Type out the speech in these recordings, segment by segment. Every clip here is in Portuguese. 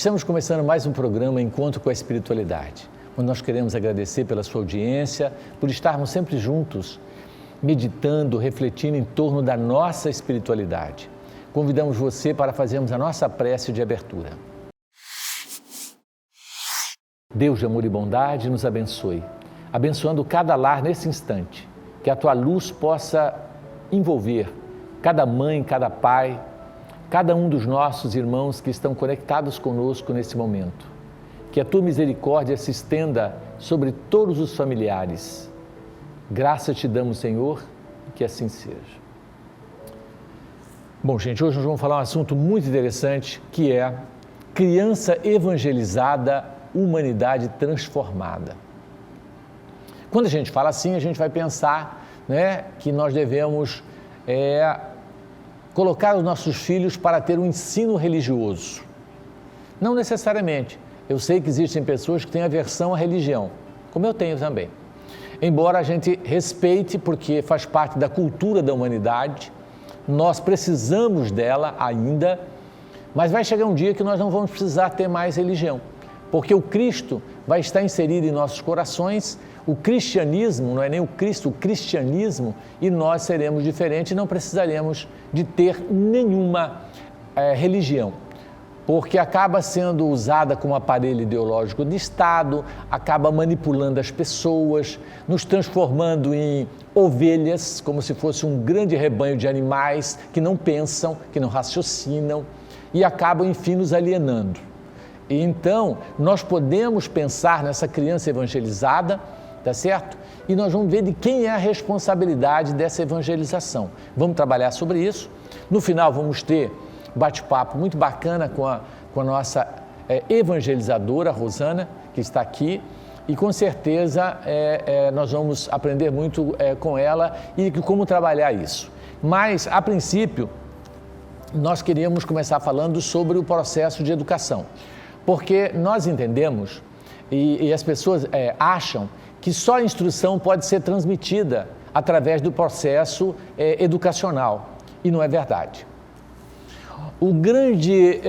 Estamos começando mais um programa Encontro com a Espiritualidade, onde nós queremos agradecer pela sua audiência, por estarmos sempre juntos, meditando, refletindo em torno da nossa espiritualidade. Convidamos você para fazermos a nossa prece de abertura. Deus de amor e bondade nos abençoe, abençoando cada lar nesse instante, que a tua luz possa envolver cada mãe, cada pai, cada um dos nossos irmãos que estão conectados conosco nesse momento. Que a tua misericórdia se estenda sobre todos os familiares. Graças te damos, Senhor, e que assim seja. Bom, gente, hoje nós vamos falar um assunto muito interessante, que é criança evangelizada, humanidade transformada. Quando a gente fala assim, a gente vai pensar, que nós devemos colocar os nossos filhos para ter um ensino religioso. Não necessariamente. Eu sei que existem pessoas que têm aversão à religião, como eu tenho também. Embora a gente respeite, porque faz parte da cultura da humanidade, nós precisamos dela ainda, mas vai chegar um dia que nós não vamos precisar ter mais religião, porque o Cristo vai estar inserido em nossos corações. O cristianismo, não é nem o Cristo, o cristianismo, e nós seremos diferentes e não precisaremos de ter nenhuma religião, porque acaba sendo usada como aparelho ideológico de Estado, acaba manipulando as pessoas, nos transformando em ovelhas, como se fosse um grande rebanho de animais que não pensam, que não raciocinam e acabam, enfim, nos alienando. E então, nós podemos pensar nessa criança evangelizada, tá certo? E nós vamos ver de quem é a responsabilidade dessa evangelização. Vamos trabalhar sobre isso. No final, vamos ter um bate-papo muito bacana com a nossa evangelizadora, Rosana, que está aqui. E com certeza nós vamos aprender muito com ela e como trabalhar isso. Mas, a princípio, nós queríamos começar falando sobre o processo de educação. Porque nós entendemos e as pessoas acham que só a instrução pode ser transmitida através do processo educacional. E não é verdade. O grande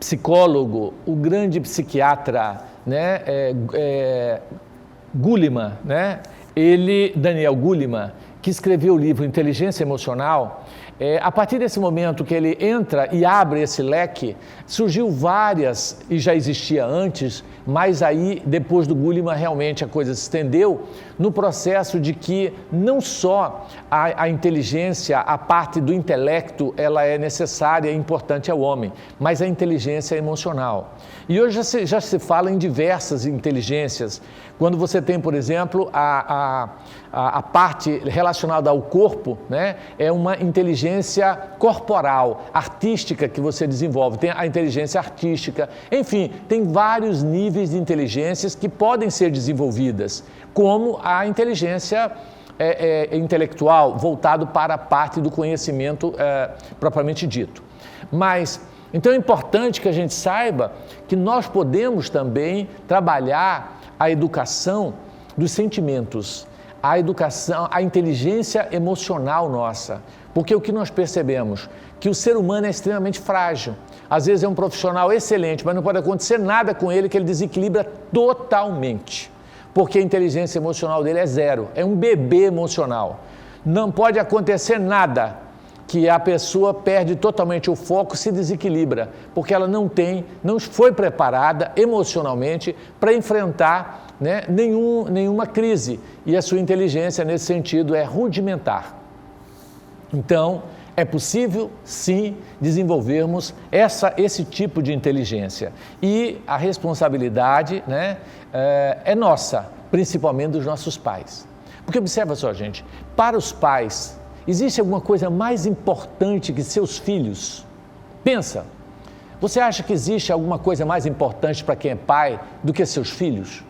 psicólogo, o grande psiquiatra, Goleman, Daniel Goleman, que escreveu o livro Inteligência Emocional, a partir desse momento que ele entra e abre esse leque, surgiu várias, e já existia antes, mas aí, depois do Goleman, realmente a coisa se estendeu no processo de que não só a inteligência, a parte do intelecto, ela é necessária e importante ao homem, mas a inteligência emocional. E hoje já se fala em diversas inteligências. Quando você tem, por exemplo, a parte relacionada ao corpo, é uma inteligência corporal, artística que você desenvolve. Tem a inteligência artística, enfim, tem vários níveis de inteligências que podem ser desenvolvidas, como a inteligência intelectual, voltado para a parte do conhecimento propriamente dito. Mas, então é importante que a gente saiba que nós podemos também trabalhar a educação dos sentimentos, a educação, a inteligência emocional nossa, porque o que nós percebemos? Que o ser humano é extremamente frágil. Às vezes é um profissional excelente, mas não pode acontecer nada com ele que ele desequilibra totalmente, porque a inteligência emocional dele é zero, é um bebê emocional. Não pode acontecer nada que a pessoa perde totalmente o foco, se desequilibra, porque ela não foi preparada emocionalmente para enfrentar nenhuma crise, e a sua inteligência nesse sentido é rudimentar. Então, é possível sim desenvolvermos esse tipo de inteligência, e a responsabilidade é nossa, principalmente dos nossos pais. Porque observa só, gente, para os pais, existe alguma coisa mais importante que seus filhos? Pensa, você acha que existe alguma coisa mais importante para quem é pai do que seus filhos?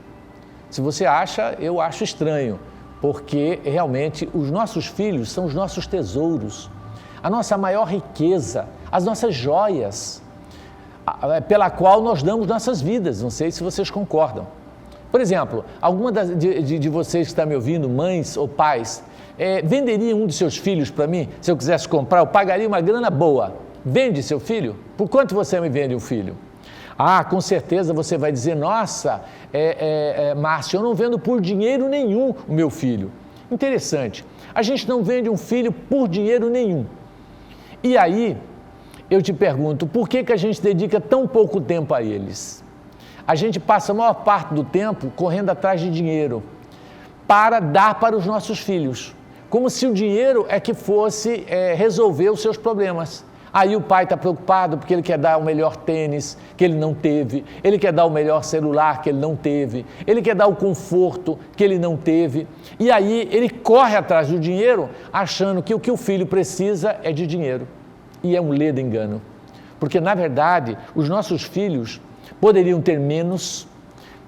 Se você acha, eu acho estranho, porque realmente os nossos filhos são os nossos tesouros, a nossa maior riqueza, as nossas joias, pela qual nós damos nossas vidas. Não sei se vocês concordam. Por exemplo, alguma de vocês que está me ouvindo, mães ou pais, venderia um de seus filhos para mim? Se eu quisesse comprar, eu pagaria uma grana boa, vende seu filho? Por quanto você me vende um filho? Ah, com certeza você vai dizer, nossa, Márcio, eu não vendo por dinheiro nenhum o meu filho. Interessante, a gente não vende um filho por dinheiro nenhum. E aí, eu te pergunto, por que a gente dedica tão pouco tempo a eles? A gente passa a maior parte do tempo correndo atrás de dinheiro para dar para os nossos filhos, como se o dinheiro é que fosse resolver os seus problemas. Aí o pai está preocupado porque ele quer dar o melhor tênis que ele não teve, ele quer dar o melhor celular que ele não teve, ele quer dar o conforto que ele não teve. E aí ele corre atrás do dinheiro achando que o que o filho precisa é de dinheiro. E é um ledo engano, porque na verdade os nossos filhos poderiam ter menos,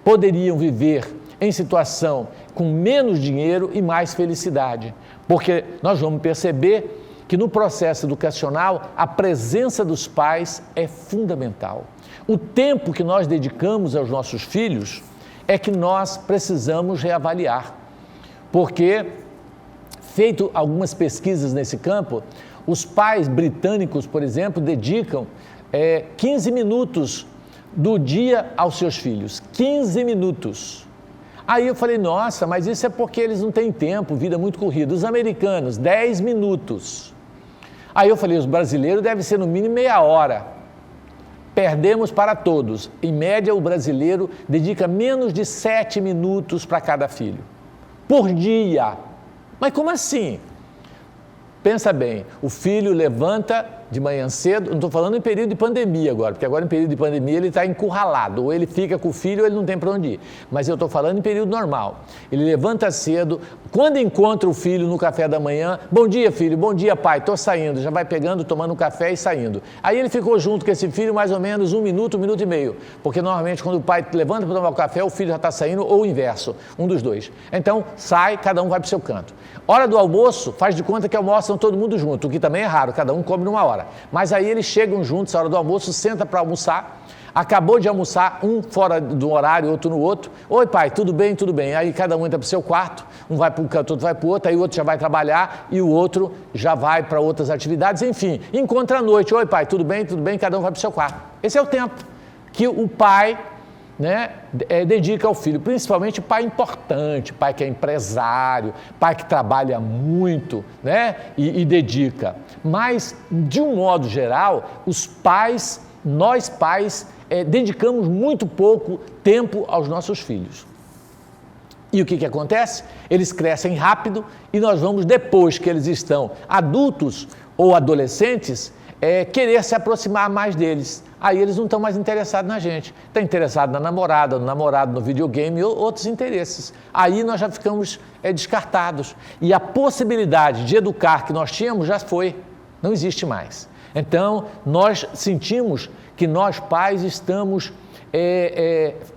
poderiam viver em situação com menos dinheiro e mais felicidade, porque nós vamos perceber que no processo educacional a presença dos pais é fundamental. O tempo que nós dedicamos aos nossos filhos é que nós precisamos reavaliar, porque, feito algumas pesquisas nesse campo, os pais britânicos, por exemplo, dedicam 15 minutos do dia aos seus filhos, 15 minutos. Aí eu falei, nossa, mas isso é porque eles não têm tempo, vida muito corrida. Os americanos, 10 minutos. Aí eu falei, os brasileiros devem ser no mínimo meia hora. Perdemos para todos. Em média, o brasileiro dedica menos de 7 minutos para cada filho, por dia. Mas como assim? Pensa bem, o filho levanta de manhã cedo, não estou falando em período de pandemia agora, porque agora em período de pandemia ele está encurralado, ou ele fica com o filho ou ele não tem para onde ir, mas eu estou falando em período normal. Ele levanta cedo, quando encontra o filho no café da manhã, bom dia filho, bom dia pai, estou saindo, já vai pegando, tomando um café e saindo. Aí ele ficou junto com esse filho mais ou menos 1 minuto, 1 minuto e meio, porque normalmente quando o pai levanta para tomar o café, o filho já está saindo, ou o inverso, um dos dois. Então sai, cada um vai para o seu canto. Hora do almoço, faz de conta que almoçam todo mundo junto, o que também é raro, cada um come numa hora. Mas aí eles chegam juntos à hora do almoço, senta para almoçar, acabou de almoçar, um fora do horário, outro no outro. Oi pai, tudo bem? Tudo bem. Aí cada um entra para o seu quarto, um vai para um canto, outro vai para o outro, aí o outro já vai trabalhar e o outro já vai para outras atividades, enfim. Encontra à noite, oi pai, tudo bem? Tudo bem? Cada um vai para o seu quarto. Esse é o tempo que o pai dedica ao filho, principalmente pai importante, pai que é empresário, pai que trabalha muito, e dedica. Mas, de um modo geral, nós pais, dedicamos muito pouco tempo aos nossos filhos. E o que acontece? Eles crescem rápido e nós vamos, depois que eles estão adultos ou adolescentes, querer se aproximar mais deles. Aí eles não estão mais interessados na gente. Está interessado na namorada, no namorado, no videogame ou outros interesses. Aí nós já ficamos descartados. E a possibilidade de educar que nós tínhamos já foi, não existe mais. Então, nós sentimos que nós pais estamos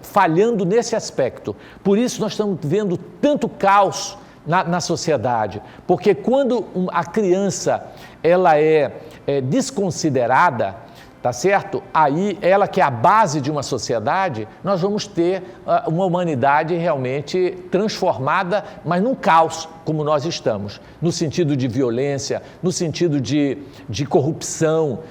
falhando nesse aspecto. Por isso nós estamos vendo tanto caos na sociedade, porque quando a criança ela é desconsiderada, tá certo? Aí ela que é a base de uma sociedade, nós vamos ter uma humanidade realmente transformada, mas num caos como nós estamos, no sentido de violência, no sentido de corrupção,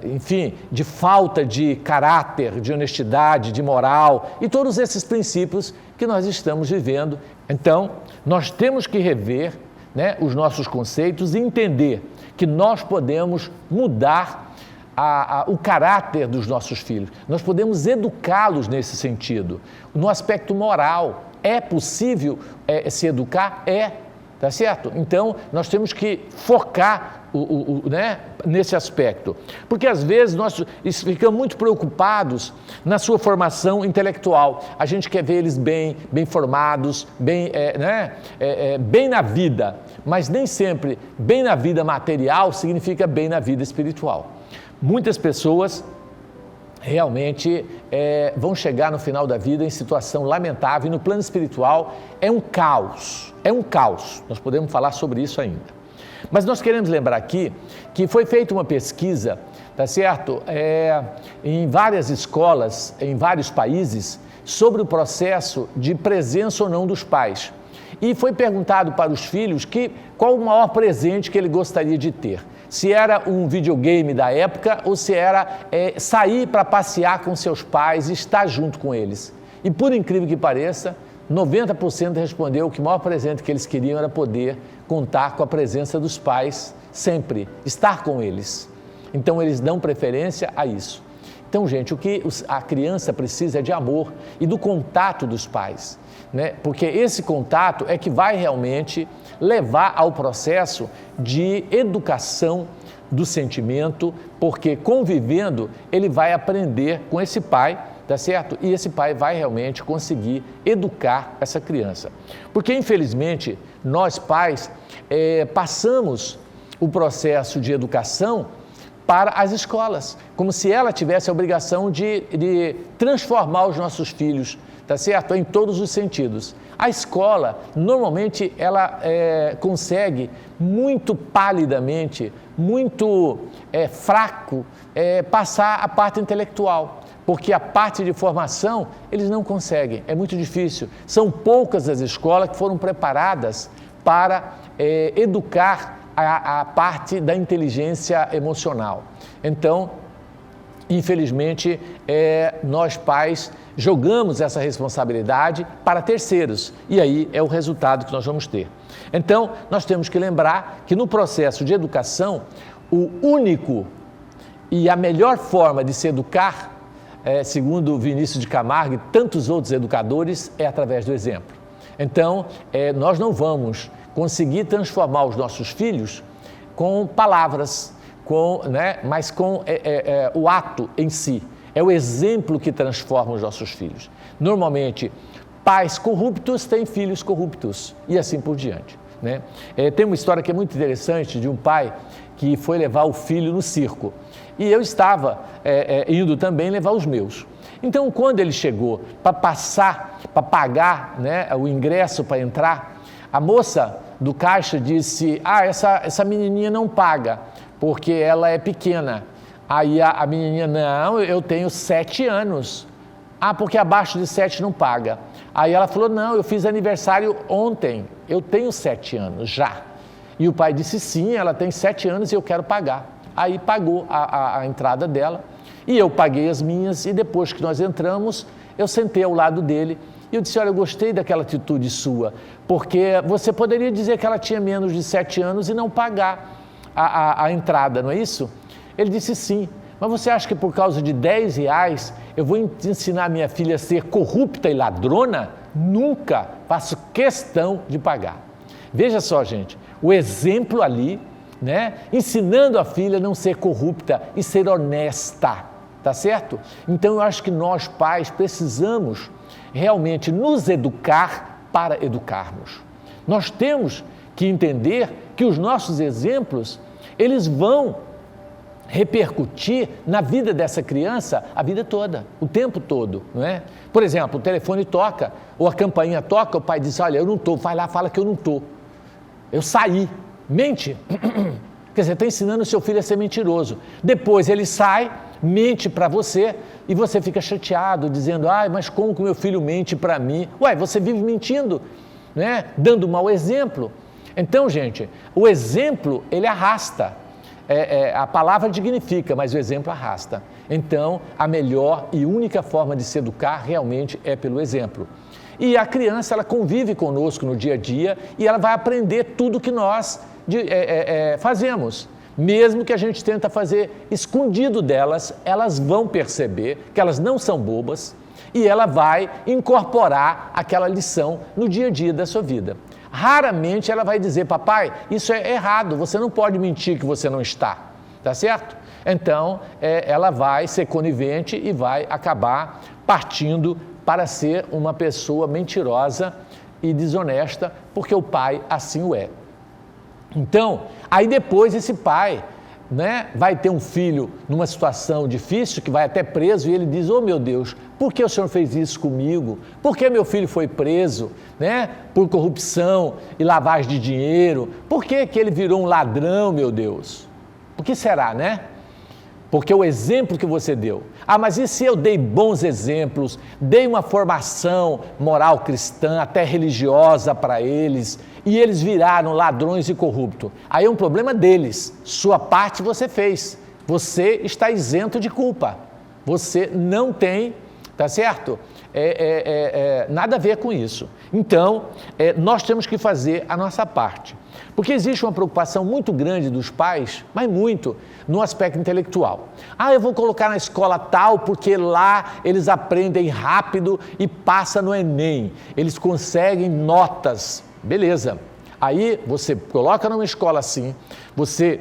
enfim, de falta de caráter, de honestidade, de moral e todos esses princípios que nós estamos vivendo. Então, nós temos que rever os nossos conceitos e entender que nós podemos mudar o caráter dos nossos filhos. Nós podemos educá-los nesse sentido. No aspecto moral, é possível se educar? Tá certo? Então, nós temos que focar nesse aspecto. Porque, às vezes, nós ficamos muito preocupados na sua formação intelectual. A gente quer ver eles bem formados, bem na vida. Mas nem sempre bem na vida material significa bem na vida espiritual. Muitas pessoas realmente vão chegar no final da vida em situação lamentável e no plano espiritual é um caos, nós podemos falar sobre isso ainda. Mas nós queremos lembrar aqui que foi feita uma pesquisa, tá certo? Em várias escolas, em vários países, sobre o processo de presença ou não dos pais. E foi perguntado para os filhos qual o maior presente que ele gostaria de ter. se era um videogame da época ou se era sair para passear com seus pais e estar junto com eles. E por incrível que pareça, 90% respondeu que o maior presente que eles queriam era poder contar com a presença dos pais sempre, estar com eles. Então eles dão preferência a isso. Então, gente, o que a criança precisa é de amor e do contato dos pais, né? Porque esse contato é que vai realmente levar ao processo de educação do sentimento, porque convivendo ele vai aprender com esse pai, tá certo? E esse pai vai realmente conseguir educar essa criança. Porque, infelizmente, nós pais passamos o processo de educação para as escolas, como se ela tivesse a obrigação de transformar os nossos filhos, tá certo? Em todos os sentidos. A escola, normalmente, ela consegue muito palidamente, muito fraco, passar a parte intelectual, porque a parte de formação eles não conseguem, é muito difícil. São poucas as escolas que foram preparadas para educar a parte da inteligência emocional. Então, infelizmente, nós pais jogamos essa responsabilidade para terceiros e aí é o resultado que nós vamos ter. Então, nós temos que lembrar que no processo de educação, o único e a melhor forma de se educar, segundo Vinícius de Camargo e tantos outros educadores, é através do exemplo. Então, nós não vamos conseguir transformar os nossos filhos com palavras, mas com o ato em si. É o exemplo que transforma os nossos filhos. Normalmente, pais corruptos têm filhos corruptos e assim por diante, né? Tem uma história que é muito interessante de um pai que foi levar o filho no circo e eu estava indo também levar os meus. Então, quando ele chegou para pagar, né, o ingresso para entrar, a moça do caixa disse: essa menininha não paga, porque ela é pequena. Aí a menininha: não, eu tenho 7 anos. Porque abaixo de 7 não paga. Aí ela falou: não, eu fiz aniversário ontem, eu tenho 7 anos já. E o pai disse: sim, ela tem 7 anos e eu quero pagar. Aí pagou a entrada dela e eu paguei as minhas e depois que nós entramos, eu sentei ao lado dele. E eu disse: olha, eu gostei daquela atitude sua, porque você poderia dizer que ela tinha menos de 7 anos e não pagar a entrada, não é isso? Ele disse: sim, mas você acha que por causa de R$10 eu vou ensinar minha filha a ser corrupta e ladrona? Nunca, faço questão de pagar. Veja só, gente, o exemplo ali, né? Ensinando a filha a não ser corrupta e ser honesta, tá certo? Então eu acho que nós pais precisamos realmente nos educar para educarmos. Nós temos que entender que os nossos exemplos, eles vão repercutir na vida dessa criança a vida toda, o tempo todo, não é? Por exemplo, o telefone toca, ou a campainha toca, o pai diz: olha, eu não estou, vai lá, fala que eu não estou, eu saí, mente. Quer dizer, está ensinando o seu filho a ser mentiroso. Depois ele sai, mente para você e você fica chateado, dizendo: mas como que meu filho mente para mim? Você vive mentindo, né? Dando mau exemplo. Então, gente, o exemplo, ele arrasta. A palavra dignifica, mas o exemplo arrasta. Então, a melhor e única forma de se educar realmente é pelo exemplo. E a criança, ela convive conosco no dia a dia e ela vai aprender tudo que nós fazemos. Mesmo que a gente tenta fazer escondido delas, elas vão perceber que elas não são bobas e ela vai incorporar aquela lição no dia a dia da sua vida. Raramente ela vai dizer: papai, isso é errado, você não pode mentir que você não está, tá certo? Então, ela vai ser conivente e vai acabar partindo para ser uma pessoa mentirosa e desonesta, porque o pai assim o é. Então, aí depois esse pai, né, vai ter um filho numa situação difícil, que vai até preso, e ele diz: oh meu Deus, por que o senhor fez isso comigo? Por que meu filho foi preso, né, por corrupção e lavagem de dinheiro? Por que ele virou um ladrão, meu Deus? O que será, né? porque o exemplo que você deu. Ah, mas e se eu dei bons exemplos, dei uma formação moral cristã, até religiosa para eles, e eles viraram ladrões e corruptos? Aí é um problema deles, sua parte você fez, você está isento de culpa, você não tem, tá certo? Nada a ver com isso. Então, nós temos que fazer a nossa parte. Porque existe uma preocupação muito grande dos pais, mas muito, no aspecto intelectual. Ah, eu vou colocar na escola tal, porque lá eles aprendem rápido e passa no Enem. Eles conseguem notas. Beleza. Aí você coloca numa escola assim, você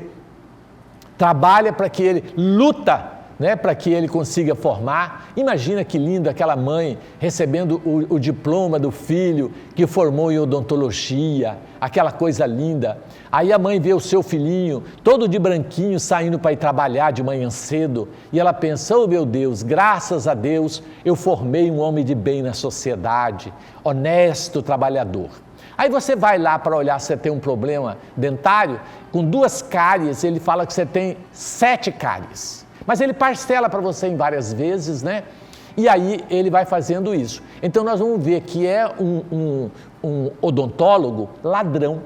trabalha para que ele luta, né, para que ele consiga formar. Imagina que lindo aquela mãe recebendo o diploma do filho que formou em odontologia, aquela coisa linda. Aí a mãe vê o seu filhinho todo de branquinho saindo para ir trabalhar de manhã cedo e ela pensa, oh meu Deus, graças a Deus eu formei um homem de bem na sociedade, honesto, trabalhador. Aí você vai lá para olhar se você tem um problema dentário, com 2 cáries, ele fala que você tem 7 cáries. Mas ele parcela para você em várias vezes, né? E aí ele vai fazendo isso. Então nós vamos ver que é um odontólogo ladrão,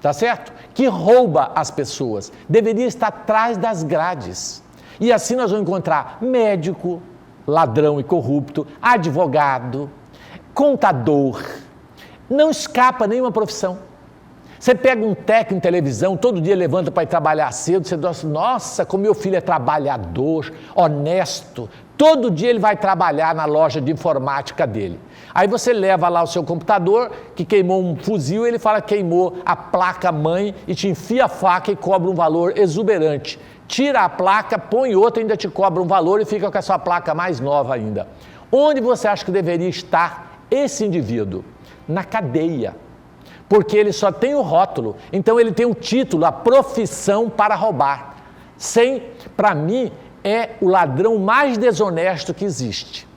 tá certo? Que rouba as pessoas. Deveria estar atrás das grades. E assim nós vamos encontrar médico, ladrão e corrupto, advogado, contador. Não escapa nenhuma profissão. Você pega um técnico em televisão, todo dia levanta para ir trabalhar cedo, você diz, nossa, como meu filho é trabalhador, honesto, todo dia ele vai trabalhar na loja de informática dele. Aí você leva lá o seu computador, que queimou um fuzil, ele fala que queimou a placa-mãe e te enfia a faca e cobra um valor exuberante. Tira a placa, põe outra, ainda te cobra um valor e fica com a sua placa mais nova ainda. Onde você acha que deveria estar esse indivíduo? Na cadeia. Porque ele só tem o rótulo, então ele tem o título, a profissão para roubar. Para mim, é o ladrão mais desonesto que existe,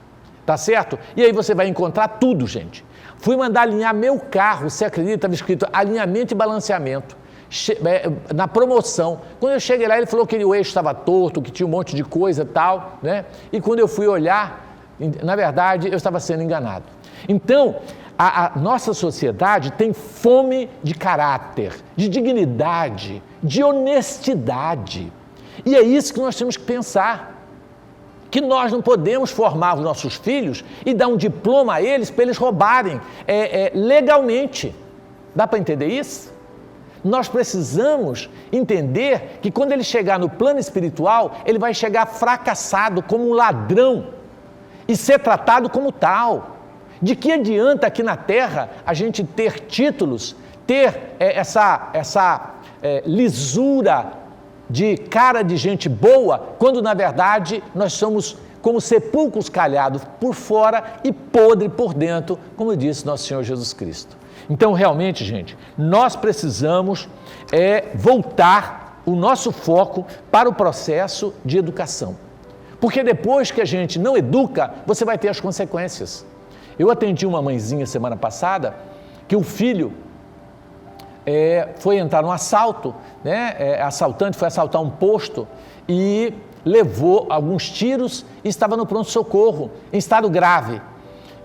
tá certo? E aí você vai encontrar tudo, gente. Fui mandar alinhar meu carro, você acredita, estava escrito alinhamento e balanceamento, na promoção. Quando eu cheguei lá, ele falou que o eixo estava torto, que tinha um monte de coisa e tal, né? E quando eu fui olhar, na verdade, eu estava sendo enganado. Então, a nossa sociedade tem fome de caráter, de dignidade, de honestidade. E é isso que nós temos que pensar. Que nós não podemos formar os nossos filhos e dar um diploma a eles para eles roubarem legalmente. Dá para entender isso? Nós precisamos entender que quando ele chegar no plano espiritual, ele vai chegar fracassado como um ladrão e ser tratado como tal. De que adianta aqui na Terra a gente ter títulos, ter essa lisura de cara de gente boa, quando na verdade nós somos como sepulcros calhados por fora e podre por dentro, como disse nosso Senhor Jesus Cristo. Então realmente, gente, nós precisamos voltar o nosso foco para o processo de educação. Porque depois que a gente não educa, você vai ter as consequências. Eu atendi uma mãezinha semana passada que o filho foi entrar num assalto, né? Assaltante foi assaltar um posto e levou alguns tiros e estava no pronto-socorro, em estado grave.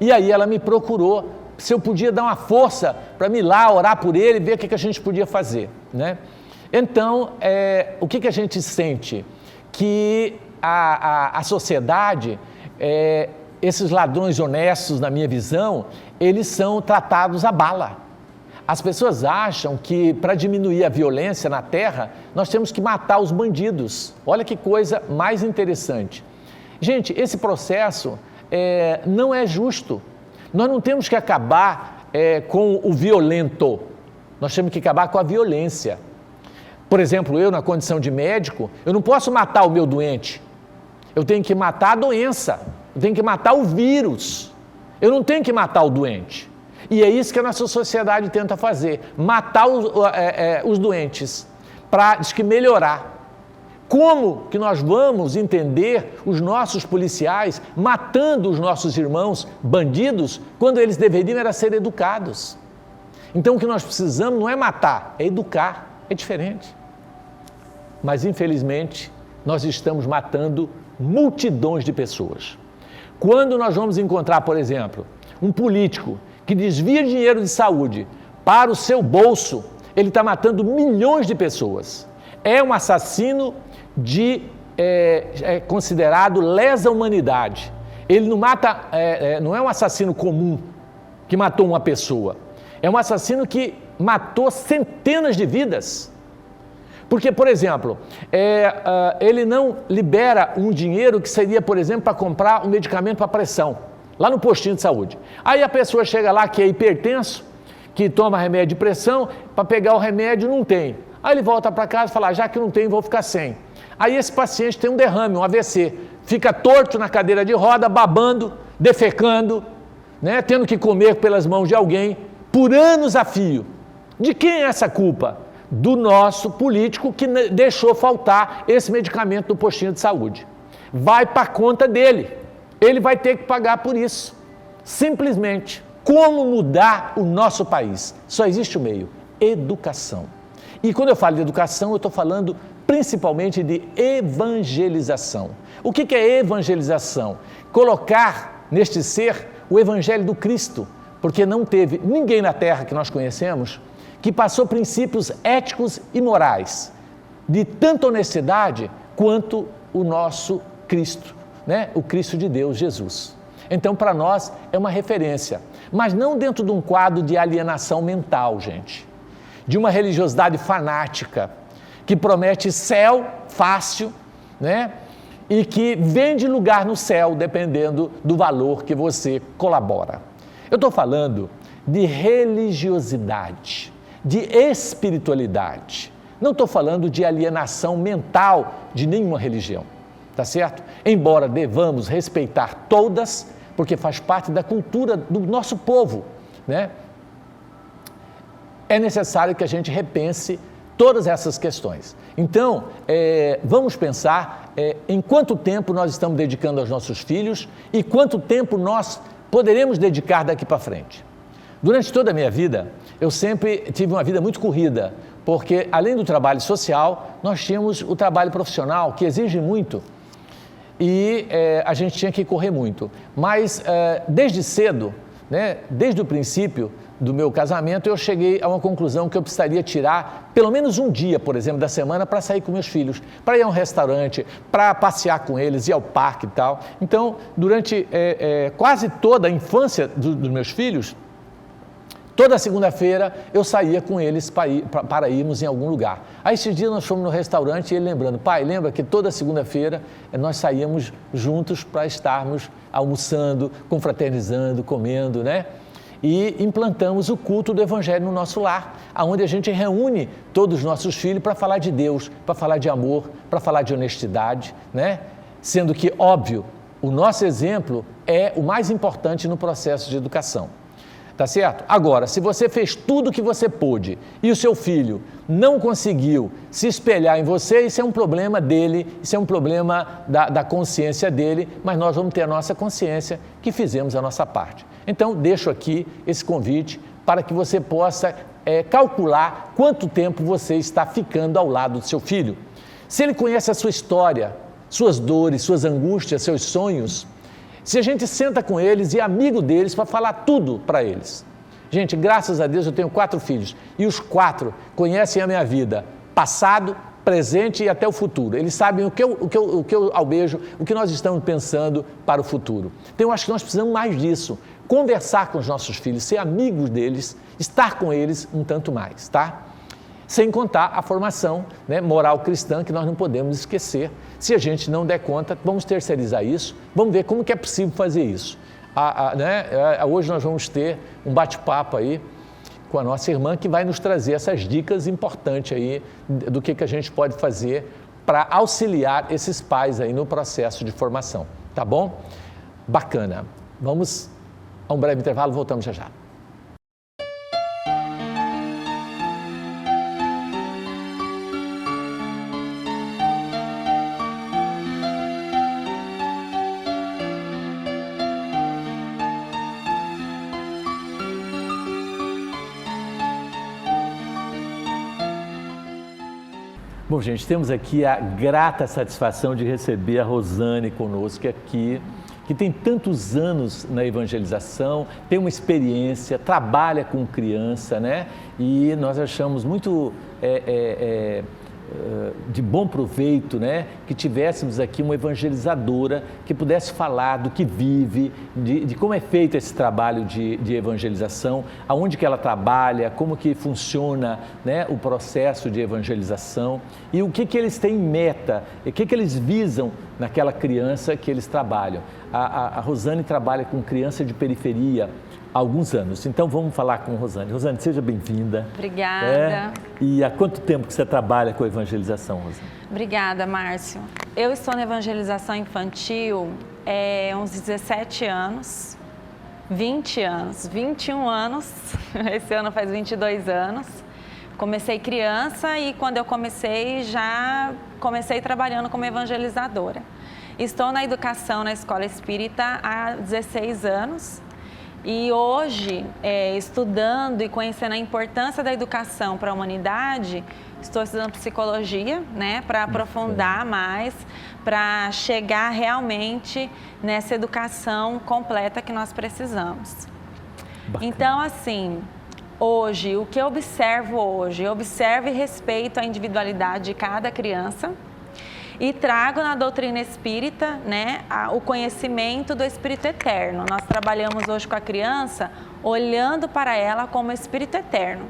E aí ela me procurou se eu podia dar uma força para me ir lá, orar por ele, ver o que a gente podia fazer, né? Então, o que a gente sente? Que a sociedade... esses ladrões honestos, na minha visão, eles são tratados à bala. As pessoas acham que para diminuir a violência na terra, nós temos que matar os bandidos. Olha que coisa mais interessante. Gente, esse processo não é justo. Nós não temos que acabar com o violento, nós temos que acabar com a violência. Por exemplo, eu na condição de médico, eu não posso matar o meu doente, eu tenho que matar a doença. Eu tenho que matar o vírus, eu não tenho que matar o doente. E é isso que a nossa sociedade tenta fazer, matar os doentes, para melhorar. Como que nós vamos entender os nossos policiais matando os nossos irmãos bandidos, quando eles deveriam ser educados? Então o que nós precisamos não é matar, é educar, é diferente. Mas infelizmente nós estamos matando multidões de pessoas. Quando nós vamos encontrar, por exemplo, um político que desvia dinheiro de saúde para o seu bolso, ele está matando milhões de pessoas. É um assassino considerado lesa humanidade. Ele não mata, não é um assassino comum que matou uma pessoa. É um assassino que matou centenas de vidas. Porque, por exemplo, ele não libera um dinheiro que seria, por exemplo, para comprar um medicamento para pressão, lá no postinho de saúde. Aí a pessoa chega lá que é hipertenso, que toma remédio de pressão, para pegar o remédio não tem. Aí ele volta para casa e fala, já que não tem, vou ficar sem. Aí esse paciente tem um derrame, um AVC, fica torto na cadeira de roda, babando, defecando, né, tendo que comer pelas mãos de alguém, por anos a fio. De quem é essa culpa? Do nosso político que deixou faltar esse medicamento no postinho de saúde. Vai para a conta dele. Ele vai ter que pagar por isso. Simplesmente. Como mudar o nosso país? Só existe um meio: educação. E quando eu falo de educação, eu estou falando principalmente de evangelização. O que é evangelização? Colocar neste ser o evangelho do Cristo, porque não teve ninguém na terra que nós conhecemos que passou princípios éticos e morais, de tanta honestidade quanto o nosso Cristo, né? O Cristo de Deus, Jesus. Então, para nós, é uma referência, mas não dentro de um quadro de alienação mental, gente, de uma religiosidade fanática, que promete céu fácil, né? E que vende lugar no céu, dependendo do valor que você colabora. Eu estou falando de religiosidade, de espiritualidade. Não estou falando de alienação mental de nenhuma religião, tá certo? Embora devamos respeitar todas, porque faz parte da cultura do nosso povo, né? É necessário que a gente repense todas essas questões. Então, vamos pensar em quanto tempo nós estamos dedicando aos nossos filhos e quanto tempo nós poderemos dedicar daqui para frente. Durante toda a minha vida, eu sempre tive uma vida muito corrida, porque além do trabalho social, nós tínhamos o trabalho profissional, que exige muito, e a gente tinha que correr muito. Mas desde cedo, né, desde o princípio do meu casamento, eu cheguei a uma conclusão que eu precisaria tirar pelo menos um dia, por exemplo, da semana para sair com meus filhos, para ir a um restaurante, para passear com eles, ir ao parque e tal. Então, durante quase toda a infância dos meus filhos, toda segunda-feira eu saía com eles para irmos em algum lugar. Aí esses dias nós fomos no restaurante e ele lembrando, pai, lembra que toda segunda-feira nós saíamos juntos para estarmos almoçando, confraternizando, comendo, né? E implantamos o culto do Evangelho no nosso lar, onde a gente reúne todos os nossos filhos para falar de Deus, para falar de amor, para falar de honestidade, né? Sendo que, óbvio, o nosso exemplo é o mais importante no processo de educação. Tá certo? Agora, se você fez tudo o que você pôde e o seu filho não conseguiu se espelhar em você, isso é um problema dele, isso é um problema da consciência dele, mas nós vamos ter a nossa consciência que fizemos a nossa parte. Então, deixo aqui esse convite para que você possa calcular quanto tempo você está ficando ao lado do seu filho. Se ele conhece a sua história, suas dores, suas angústias, seus sonhos, se a gente senta com eles e é amigo deles para falar tudo para eles. Gente, graças a Deus eu tenho 4 filhos e os 4 conhecem a minha vida, passado, presente e até o futuro. Eles sabem o que eu almejo, o que nós estamos pensando para o futuro. Então eu acho que nós precisamos mais disso, conversar com os nossos filhos, ser amigos deles, estar com eles um tanto mais, tá? Sem contar a formação, né, moral cristã, que nós não podemos esquecer. Se a gente não der conta, vamos terceirizar isso, vamos ver como que é possível fazer isso. Hoje nós vamos ter um bate-papo aí com a nossa irmã, que vai nos trazer essas dicas importantes aí do que a gente pode fazer para auxiliar esses pais aí no processo de formação, tá bom? Bacana. Vamos a um breve intervalo, voltamos já já. Bom, gente, temos aqui a grata satisfação de receber a Rosane conosco aqui, que tem tantos anos na evangelização, tem uma experiência, trabalha com criança, né? E nós achamos muito de bom proveito, né? Que tivéssemos aqui uma evangelizadora que pudesse falar do que vive, de como é feito esse trabalho de evangelização, aonde que ela trabalha, como que funciona, né, o processo de evangelização e o que eles têm em meta, e o que eles visam naquela criança que eles trabalham. A Rosane trabalha com criança de periferia há alguns anos, então vamos falar com a Rosane. Rosane, seja bem-vinda. Obrigada. E há quanto tempo que você trabalha com a evangelização, Rosane? Obrigada, Márcio. Eu estou na evangelização infantil uns 17 anos, 20 anos, 21 anos, esse ano faz 22 anos. Comecei criança e quando eu já comecei trabalhando como evangelizadora. Estou na educação na escola espírita há 16 anos. E hoje, estudando e conhecendo a importância da educação para a humanidade, estou estudando psicologia, né, para aprofundar mais, para chegar realmente nessa educação completa que nós precisamos. Bacana. Então, assim, hoje, o que eu observo hoje? Eu observo e respeito a individualidade de cada criança. E trago na doutrina espírita, né, o conhecimento do Espírito Eterno. Nós trabalhamos hoje com a criança olhando para ela como Espírito Eterno.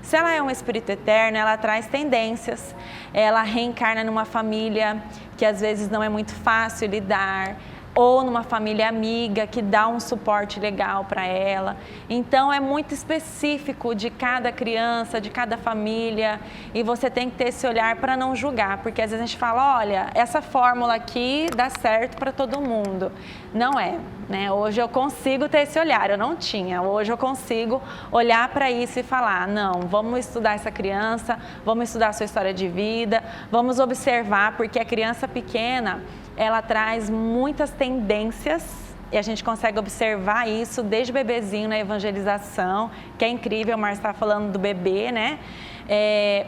Se ela é um Espírito Eterno, ela traz tendências, ela reencarna numa família que às vezes não é muito fácil lidar, ou numa família amiga que dá um suporte legal para ela. Então é muito específico de cada criança, de cada família, e você tem que ter esse olhar para não julgar, porque às vezes a gente fala, olha, essa fórmula aqui dá certo para todo mundo. Não é, né? Hoje eu consigo ter esse olhar, eu não tinha. Hoje eu consigo olhar para isso e falar, não, vamos estudar essa criança, vamos estudar a sua história de vida, vamos observar, porque a criança pequena, ela traz muitas tendências e a gente consegue observar isso desde o bebezinho na evangelização, que é incrível. O Márcio está falando do bebê, né?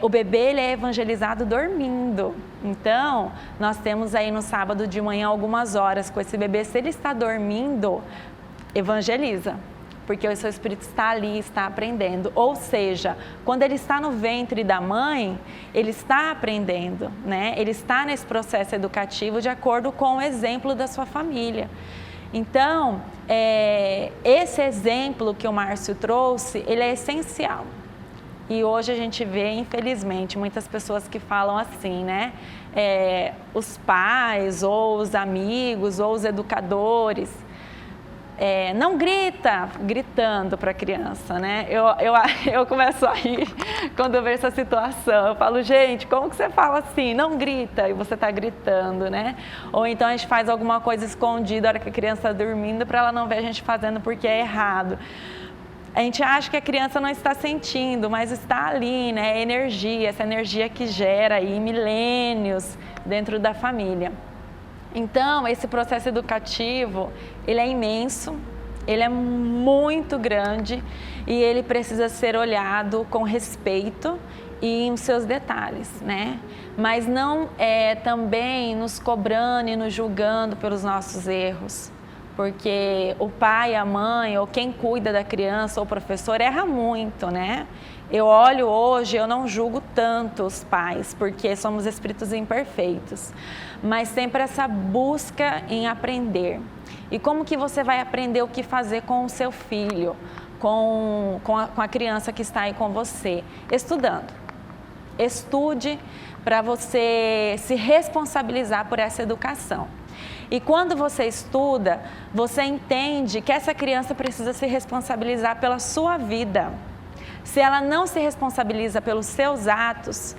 O bebê, ele é evangelizado dormindo. Então, nós temos aí no sábado de manhã algumas horas com esse bebê. Se ele está dormindo, evangeliza, porque o seu espírito está ali, está aprendendo. Ou seja, quando ele está no ventre da mãe, ele está aprendendo, né? Ele está nesse processo educativo de acordo com o exemplo da sua família. Então, esse exemplo que o Márcio trouxe, ele é essencial. E hoje a gente vê, infelizmente, muitas pessoas que falam assim, né? Os pais, ou os amigos, ou os educadores, não grita, gritando para a criança, né? Eu começo a rir quando eu vejo essa situação. Eu falo, gente, como que você fala assim? Não grita, e você está gritando, né? Ou então a gente faz alguma coisa escondida na hora que a criança está dormindo para ela não ver a gente fazendo porque é errado. A gente acha que a criança não está sentindo, mas está ali, né? Energia, essa energia que gera aí milênios dentro da família. Então, esse processo educativo, ele é imenso, ele é muito grande e ele precisa ser olhado com respeito e em seus detalhes, né? Mas não também nos cobrando e nos julgando pelos nossos erros, porque o pai, a mãe ou quem cuida da criança ou o professor erra muito, né? Eu olho hoje, eu não julgo tanto os pais, porque somos espíritos imperfeitos, mas sempre essa busca em aprender. E como que você vai aprender o que fazer com o seu filho, com a criança que está aí com você? Estudando. Estude para você se responsabilizar por essa educação. E quando você estuda, você entende que essa criança precisa se responsabilizar pela sua vida. Se ela não se responsabiliza pelos seus atos,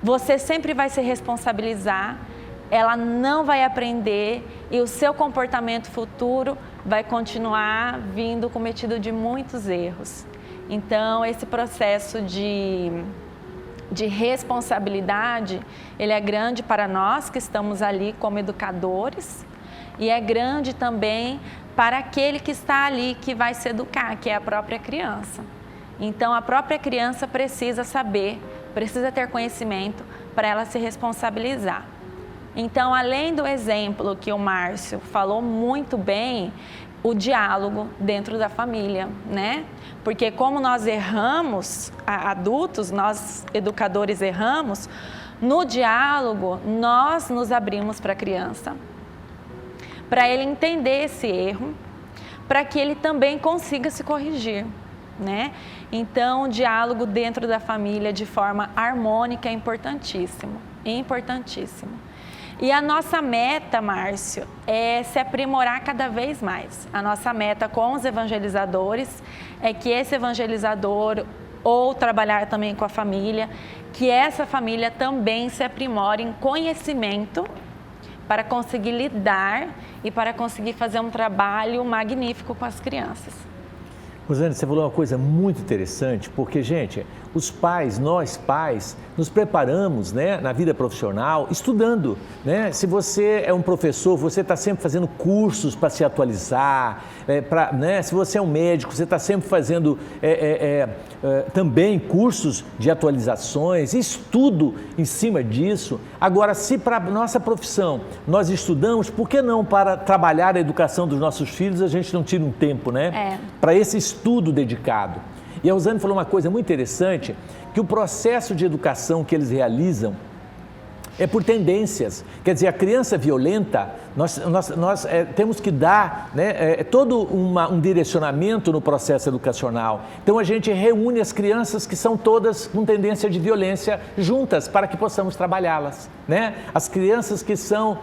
você sempre vai se responsabilizar, ela não vai aprender e o seu comportamento futuro vai continuar vindo cometido de muitos erros. Então, esse processo de responsabilidade, ele é grande para nós que estamos ali como educadores e é grande também para aquele que está ali, que vai se educar, que é a própria criança. Então, a própria criança precisa saber, precisa ter conhecimento para ela se responsabilizar. Então, além do exemplo que o Márcio falou muito bem, o diálogo dentro da família, né? Porque como nós erramos, adultos, nós educadores erramos, no diálogo nós nos abrimos para a criança, para ele entender esse erro, para que ele também consiga se corrigir, né? Então, o diálogo dentro da família de forma harmônica é importantíssimo, importantíssimo. E a nossa meta, Márcio, é se aprimorar cada vez mais. A nossa meta com os evangelizadores é que esse evangelizador, ou trabalhar também com a família, que essa família também se aprimore em conhecimento para conseguir lidar e para conseguir fazer um trabalho magnífico com as crianças. Rosane, você falou uma coisa muito interessante, porque, gente, os pais, nós pais, nos preparamos, né, na vida profissional estudando, né? Se você é um professor, você está sempre fazendo cursos para se atualizar, né? Se você é um médico, você está sempre fazendo também cursos de atualizações, estudo em cima disso. Agora, se para a nossa profissão nós estudamos, por que não para trabalhar a educação dos nossos filhos a gente não tira um tempo, né? Para esse estudo dedicado. E a Rosane falou uma coisa muito interessante, que o processo de educação que eles realizam é por tendências. Quer dizer, a criança violenta, nós temos que dar, né, todo um direcionamento no processo educacional. Então, a gente reúne as crianças que são todas com tendência de violência juntas para que possamos trabalhá-las, né? As crianças que são,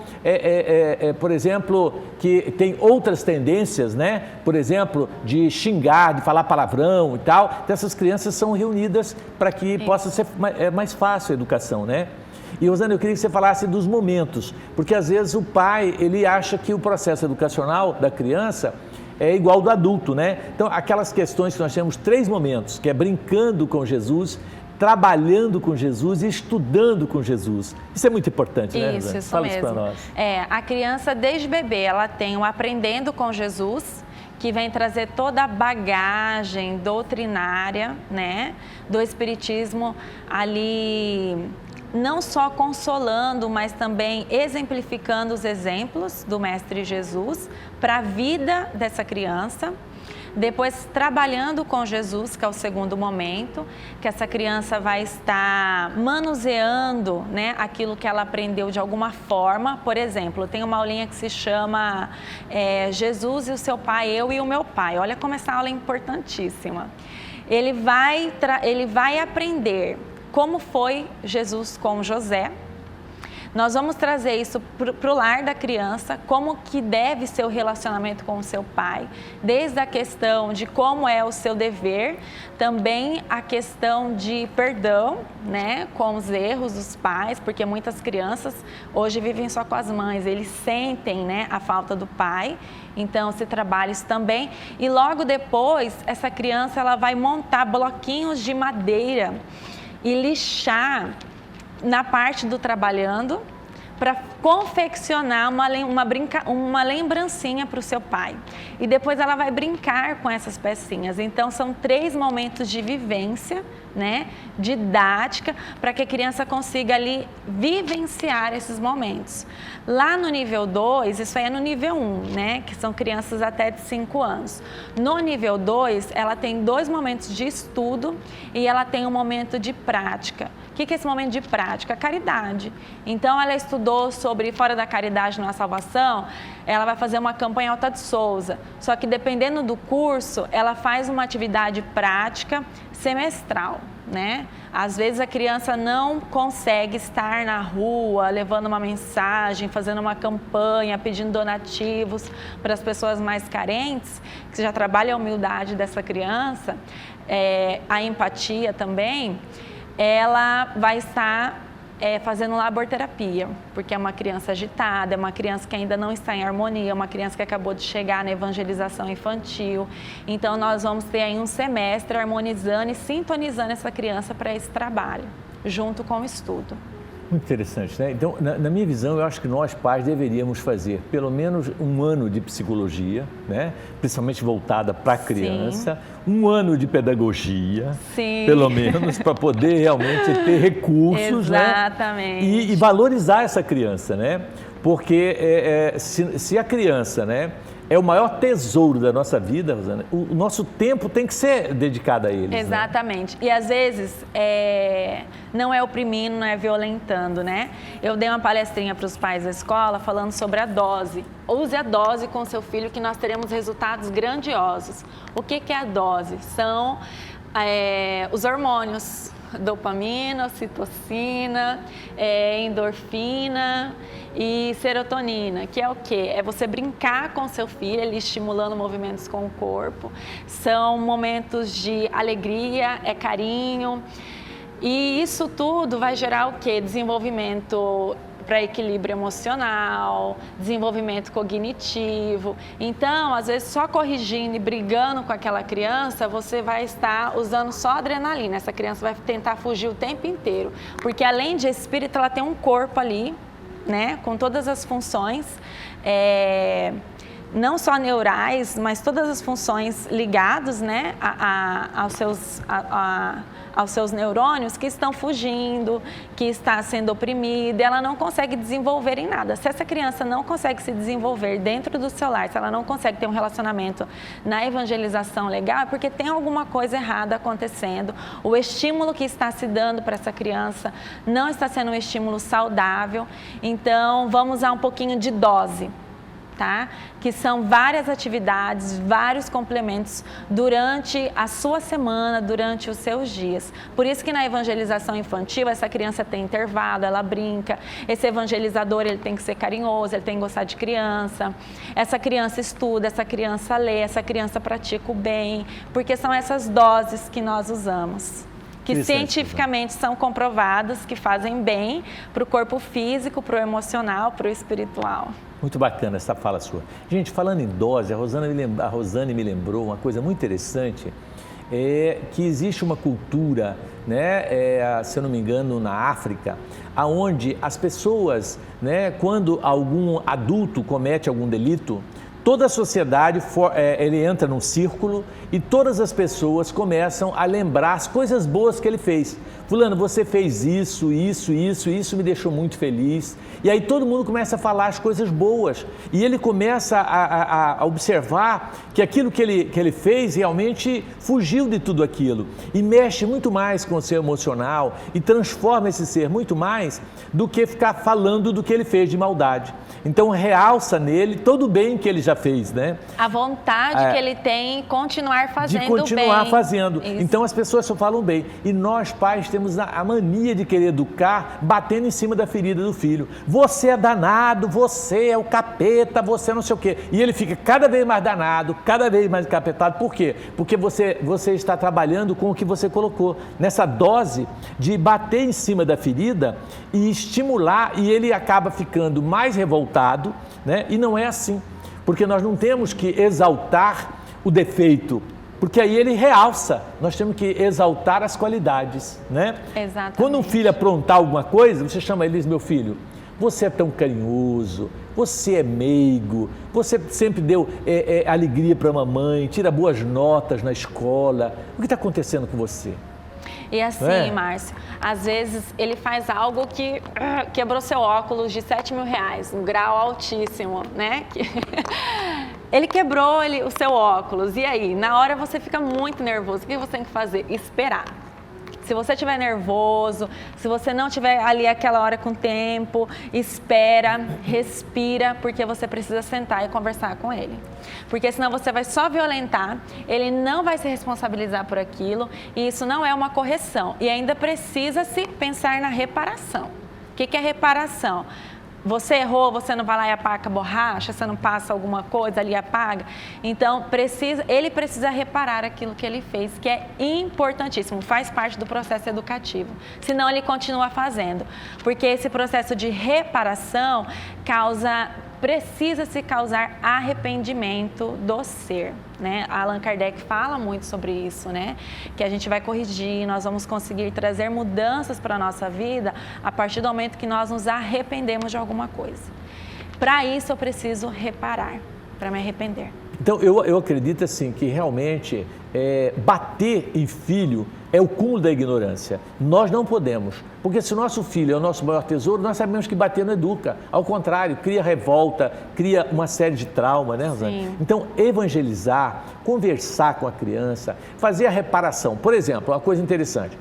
por exemplo, que têm outras tendências, né? Por exemplo, de xingar, de falar palavrão e tal. Então, essas crianças são reunidas para que possa ser mais fácil a educação, né? E, Rosane, eu queria que você falasse dos momentos, porque às vezes o pai, ele acha que o processo educacional da criança é igual ao do adulto, né? Então, aquelas questões que nós temos 3 momentos, que é brincando com Jesus, trabalhando com Jesus e estudando com Jesus. Isso é muito importante, né, Rosane? Isso Fala mesmo. Isso para nós. A criança, desde bebê, ela tem um aprendendo com Jesus, que vem trazer toda a bagagem doutrinária, né, do Espiritismo ali, não só consolando, mas também exemplificando os exemplos do Mestre Jesus para a vida dessa criança. Depois, trabalhando com Jesus, que é o segundo momento, que essa criança vai estar manuseando, né, aquilo que ela aprendeu de alguma forma. Por exemplo, tem uma aulinha que se chama Jesus e o seu pai, eu e o meu pai. Olha como essa aula é importantíssima. Ele vai aprender como foi Jesus com José. Nós vamos trazer isso para o lar da criança, como que deve ser o relacionamento com o seu pai, desde a questão de como é o seu dever, também a questão de perdão, né, com os erros dos pais, porque muitas crianças hoje vivem só com as mães, eles sentem, né, a falta do pai, então se trabalha isso também. E logo depois, essa criança ela vai montar bloquinhos de madeira e lixar na parte do trabalhando para confeccionar uma lembrancinha para o seu pai. E depois ela vai brincar com essas pecinhas. Então, são 3 momentos de vivência, né, didática, para que a criança consiga ali vivenciar esses momentos. Lá no nível 2, isso aí é no nível 1, né, que são crianças até de 5 anos. No nível 2, ela tem 2 momentos de estudo e ela tem um momento de prática. O que é esse momento de prática? Caridade. Então, ela estudou sobre Fora da Caridade não há salvação, ela vai fazer uma campanha Alta de Souza. Só que, dependendo do curso, ela faz uma atividade prática semestral, né? Às vezes, a criança não consegue estar na rua, levando uma mensagem, fazendo uma campanha, pedindo donativos para as pessoas mais carentes, que já trabalha a humildade dessa criança, a empatia também. Ela vai estar fazendo laborterapia, porque é uma criança agitada, é uma criança que ainda não está em harmonia, é uma criança que acabou de chegar na evangelização infantil. Então, nós vamos ter aí um semestre harmonizando e sintonizando essa criança para esse trabalho, junto com o estudo. Muito interessante, né? Então, na minha visão, eu acho que nós pais deveríamos fazer pelo menos um ano de psicologia, né? Principalmente voltada para a criança, um ano de pedagogia, pelo menos, para poder realmente ter recursos, exatamente, né? E valorizar essa criança, né? Porque se a criança, né, é o maior tesouro da nossa vida, Rosana, o nosso tempo tem que ser dedicado a eles. Exatamente. Né? E às vezes não é oprimindo, não é violentando, né? Eu dei uma palestrinha para os pais da escola falando sobre a dose. Use a dose com seu filho que nós teremos resultados grandiosos. O que é a dose? São os hormônios. Dopamina, ocitocina, endorfina e serotonina, que é o quê? É você brincar com seu filho, ele estimulando movimentos com o corpo. São momentos de alegria, carinho. E isso tudo vai gerar o quê? Desenvolvimento para equilíbrio emocional, desenvolvimento cognitivo. Então, às vezes, só corrigindo e brigando com aquela criança, você vai estar usando só adrenalina. Essa criança vai tentar fugir o tempo inteiro. Porque, além de espírito, ela tem um corpo ali, né, com todas as funções, não só neurais, mas todas as funções ligadas, né, aos seus neurônios que estão fugindo, que está sendo oprimida, ela não consegue desenvolver em nada. Se essa criança não consegue se desenvolver dentro do seu lar, se ela não consegue ter um relacionamento na evangelização legal, é porque tem alguma coisa errada acontecendo. O estímulo que está se dando para essa criança não está sendo um estímulo saudável. Então, vamos usar um pouquinho de dose. Tá? Que são várias atividades, vários complementos durante a sua semana, durante os seus dias. Por isso que na evangelização infantil, essa criança tem intervalo, ela brinca, esse evangelizador ele tem que ser carinhoso, ele tem que gostar de criança, essa criança estuda, essa criança lê, essa criança pratica o bem, porque são essas doses que nós usamos. Que cientificamente são comprovadas, que fazem bem para o corpo físico, para o emocional, para o espiritual. Muito bacana essa fala sua. Gente, falando em dose, a Rosane me lembrou uma coisa muito interessante, que existe uma cultura, né, se eu não me engano, na África, onde as pessoas, né, quando algum adulto comete algum delito, toda a sociedade, ele entra num círculo e todas as pessoas começam a lembrar as coisas boas que ele fez. Fulano, você fez isso me deixou muito feliz. E aí todo mundo começa a falar as coisas boas. E ele começa a observar que aquilo que ele fez realmente fugiu de tudo aquilo. E mexe muito mais com o seu emocional e transforma esse ser muito mais do que ficar falando do que ele fez de maldade. Então, realça nele todo o bem que ele já fez, né? A vontade que ele tem em continuar fazendo bem. De continuar fazendo. Isso. Então, as pessoas só falam bem. E nós, pais, temos a mania de querer educar batendo em cima da ferida do filho. Você é danado, você é o capeta, você é não sei o quê. E ele fica cada vez mais danado, cada vez mais encapetado. Por quê? Porque você está trabalhando com o que você colocou. Nessa dose de bater em cima da ferida e estimular, e ele acaba ficando mais revoltado, né? E não é assim, porque nós não temos que exaltar o defeito, porque aí ele realça, nós temos que exaltar as qualidades, né? Exatamente. Quando um filho aprontar alguma coisa, você chama ele e diz, meu filho, você é tão carinhoso, você é meigo, você sempre deu alegria para a mamãe, tira boas notas na escola, o que está acontecendo com você? E assim, Márcio, às vezes ele faz algo que quebrou seu óculos de R$7.000, um grau altíssimo, né? Ele quebrou o seu óculos, e aí? Na hora você fica muito nervoso, o que você tem que fazer? Esperar. Se você estiver nervoso, se você não estiver ali aquela hora com tempo, espera, respira, porque você precisa sentar e conversar com ele. Porque senão você vai só violentar, ele não vai se responsabilizar por aquilo e isso não é uma correção. E ainda precisa-se pensar na reparação. O que é reparação? Você errou, você não vai lá e apaga a borracha, você não passa alguma coisa ali e apaga. Então, ele precisa reparar aquilo que ele fez, que é importantíssimo, faz parte do processo educativo. Senão, ele continua fazendo. Porque esse processo de reparação causa precisa se causar arrependimento do ser, né? Allan Kardec fala muito sobre isso, né? Que a gente vai corrigir, nós vamos conseguir trazer mudanças para a nossa vida a partir do momento que nós nos arrependemos de alguma coisa. Para isso eu preciso reparar, para me arrepender. Então, eu acredito assim que realmente bater em filho é o cúmulo da ignorância. Nós não podemos, porque se o nosso filho é o nosso maior tesouro, nós sabemos que bater não educa. Ao contrário, cria revolta, cria uma série de traumas, né, Rosane? Sim. Então, evangelizar, conversar com a criança, fazer a reparação. Por exemplo, uma coisa interessante,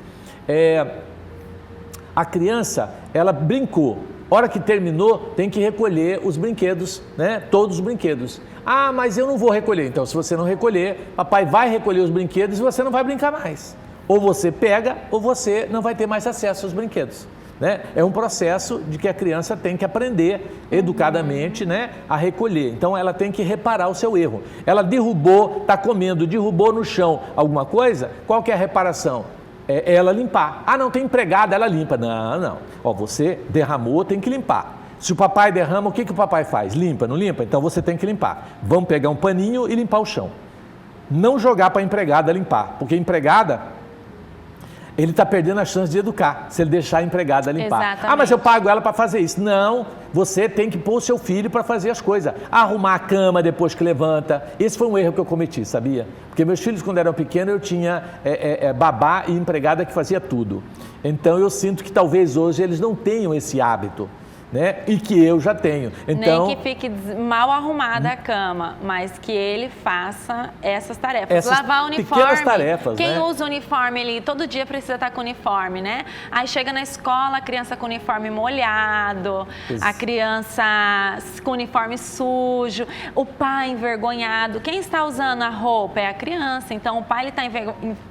a criança, ela brincou. Hora que terminou, tem que recolher os brinquedos, né? Todos os brinquedos. Ah, mas eu não vou recolher. Então, se você não recolher, papai vai recolher os brinquedos e você não vai brincar mais. Ou você pega, ou você não vai ter mais acesso aos brinquedos, né? É um processo de que a criança tem que aprender educadamente, né, a recolher. Então, ela tem que reparar o seu erro. Ela derrubou, está comendo, derrubou no chão alguma coisa, qual que é a reparação? É ela limpar. Ah, não, tem empregada, ela limpa. Não, não. Ó, você derramou, tem que limpar. Se o papai derrama, o que o papai faz? Limpa, não limpa? Então você tem que limpar. Vamos pegar um paninho e limpar o chão. Não jogar para a empregada limpar, porque a empregada, ele está perdendo a chance de educar, se ele deixar a empregada limpar. Exatamente. Ah, mas eu pago ela para fazer isso. Não, você tem que pôr o seu filho para fazer as coisas. Arrumar a cama depois que levanta. Esse foi um erro que eu cometi, sabia? Porque meus filhos, quando eram pequenos, eu tinha babá e empregada que fazia tudo. Então, eu sinto que talvez hoje eles não tenham esse hábito, né? E que eu já tenho. Então, nem que fique mal arrumada a cama, mas que ele faça essas tarefas. Lavar o uniforme. Pequenas tarefas, quem né? usa uniforme ali, todo dia precisa estar com uniforme, né? Aí chega na escola, a criança com uniforme molhado, a criança com uniforme sujo, o pai envergonhado. Quem está usando a roupa é a criança, então o pai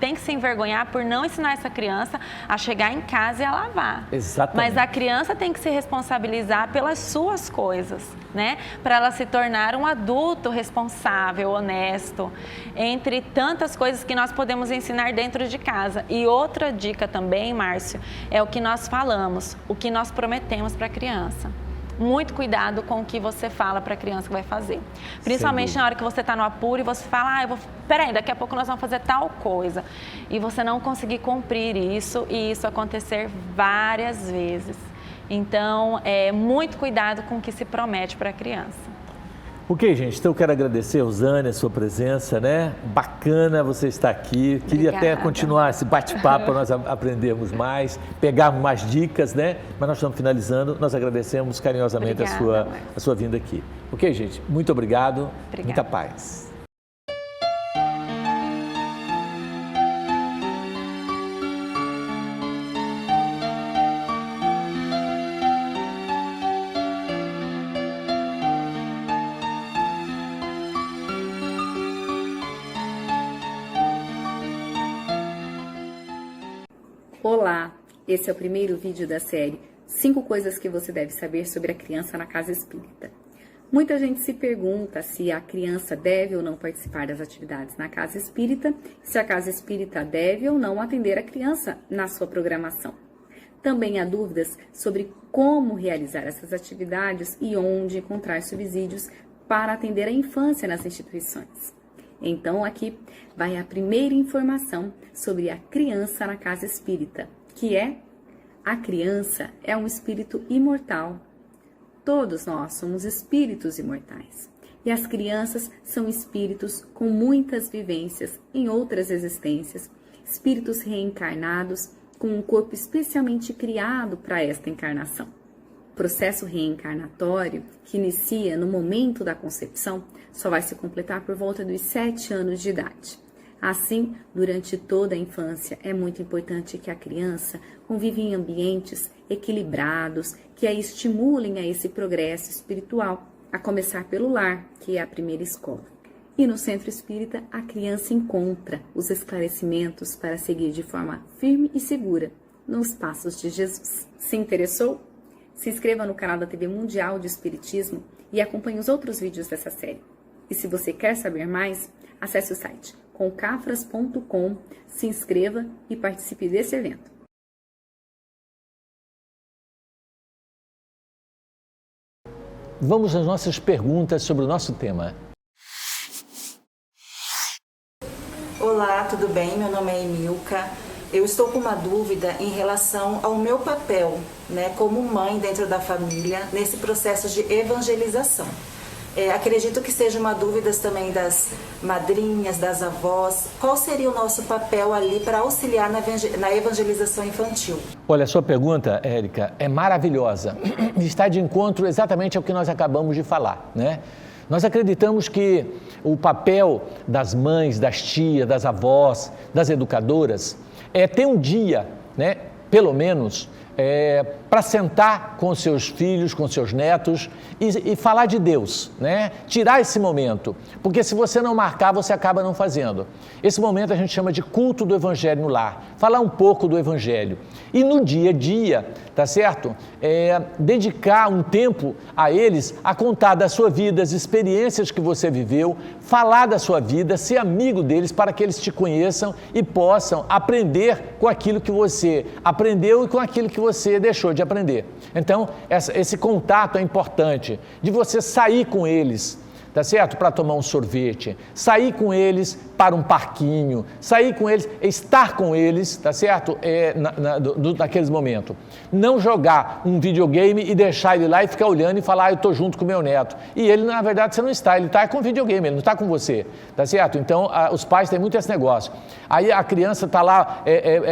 tem que se envergonhar por não ensinar essa criança a chegar em casa e a lavar. Exatamente. Mas a criança tem que se responsabilizar pelas suas coisas, né? Para ela se tornar um adulto responsável, honesto, entre tantas coisas que nós podemos ensinar dentro de casa. E outra dica também, Márcio, é o que nós falamos, o que nós prometemos para a criança. Muito cuidado com o que você fala para a criança que vai fazer. Principalmente na hora que você está no apuro e você fala, peraí, daqui a pouco nós vamos fazer tal coisa. E você não conseguir cumprir isso e isso acontecer várias vezes. Então, muito cuidado com o que se promete para a criança. Ok, gente, então eu quero agradecer, Rosane, a sua presença, né? Bacana você estar aqui. Queria até continuar esse bate-papo para nós aprendermos mais, pegarmos mais dicas, né? Mas nós estamos finalizando. Nós agradecemos carinhosamente a sua vinda aqui. Ok, gente? Muito obrigado. Obrigada. Muita paz. Olá, esse é o primeiro vídeo da série 5 coisas que você deve saber sobre a criança na casa espírita. Muita gente se pergunta se a criança deve ou não participar das atividades na casa espírita, se a casa espírita deve ou não atender a criança na sua programação. Também há dúvidas sobre como realizar essas atividades e onde encontrar subsídios para atender a infância nas instituições. Então, aqui vai a primeira informação sobre a criança na casa espírita, que é: a criança é um espírito imortal. Todos nós somos espíritos imortais. E as crianças são espíritos com muitas vivências em outras existências, espíritos reencarnados com um corpo especialmente criado para esta encarnação. O processo reencarnatório, que inicia no momento da concepção, só vai se completar por volta dos 7 anos de idade. Assim, durante toda a infância, é muito importante que a criança conviva em ambientes equilibrados, que a estimulem a esse progresso espiritual, a começar pelo lar, que é a primeira escola. E no centro espírita, a criança encontra os esclarecimentos para seguir de forma firme e segura nos passos de Jesus. Se interessou? Se inscreva no canal da TV Mundial de Espiritismo e acompanhe os outros vídeos dessa série. E se você quer saber mais, acesse o site concafras.com, se inscreva e participe desse evento. vamos às nossas perguntas sobre o nosso tema. Olá, tudo bem? Meu nome é Emilka. Eu estou com uma dúvida em relação ao meu papel, como mãe dentro da família, nesse processo de evangelização. Acredito que seja uma dúvida também das madrinhas, das avós. Qual seria o nosso papel ali para auxiliar na evangelização infantil? Olha, a sua pergunta, Érica, é maravilhosa. Está de encontro exatamente ao que nós acabamos de falar, né? Nós acreditamos que o papel das mães, das tias, das avós, das educadoras é ter um dia, pelo menos, para sentar com seus filhos, com seus netos e falar de Deus, tirar esse momento, porque se você não marcar, você acaba não fazendo. Esse momento a gente chama de culto do Evangelho no lar, falar um pouco do Evangelho. E no dia a dia, tá certo? Dedicar um tempo a eles a contar da sua vida, as experiências que você viveu, falar da sua vida, ser amigo deles para que eles te conheçam e possam aprender com aquilo que você aprendeu e com aquilo que você deixou de aprender. Então, esse contato é importante, de você sair com eles, tá certo? Para tomar um sorvete, sair com eles para um parquinho, sair com eles, estar com eles, tá certo? Naqueles momentos. Não jogar um videogame e deixar ele lá e ficar olhando e falar, eu estou junto com o meu neto. E ele, na verdade, você não está, ele está com o videogame, ele não está com você, tá certo? Então, os pais têm muito esse negócio. Aí a criança está lá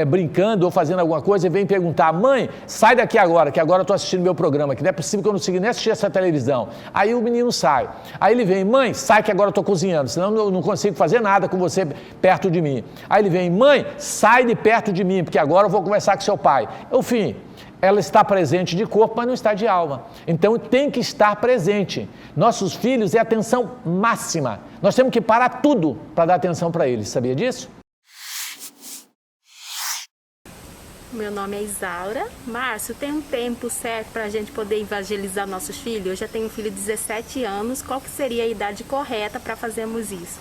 brincando ou fazendo alguma coisa e vem perguntar, mãe, sai daqui agora, que agora eu estou assistindo meu programa, que não é possível que eu não consiga nem assistir essa televisão. Aí o menino sai. Aí ele vem, mãe, sai que agora eu estou cozinhando, senão eu não consigo fazer nada com você perto de mim. Aí ele vem, mãe, sai de perto de mim, porque agora eu vou conversar com seu pai. Enfim, ela está presente de corpo, mas não está de alma. Então tem que estar presente. Nossos filhos é atenção máxima. Nós temos que parar tudo para dar atenção para eles, sabia disso? Meu nome é Isaura. Márcio, tem um tempo certo para a gente poder evangelizar nossos filhos? Eu já tenho um filho de 17 anos. Qual que seria a idade correta para fazermos isso?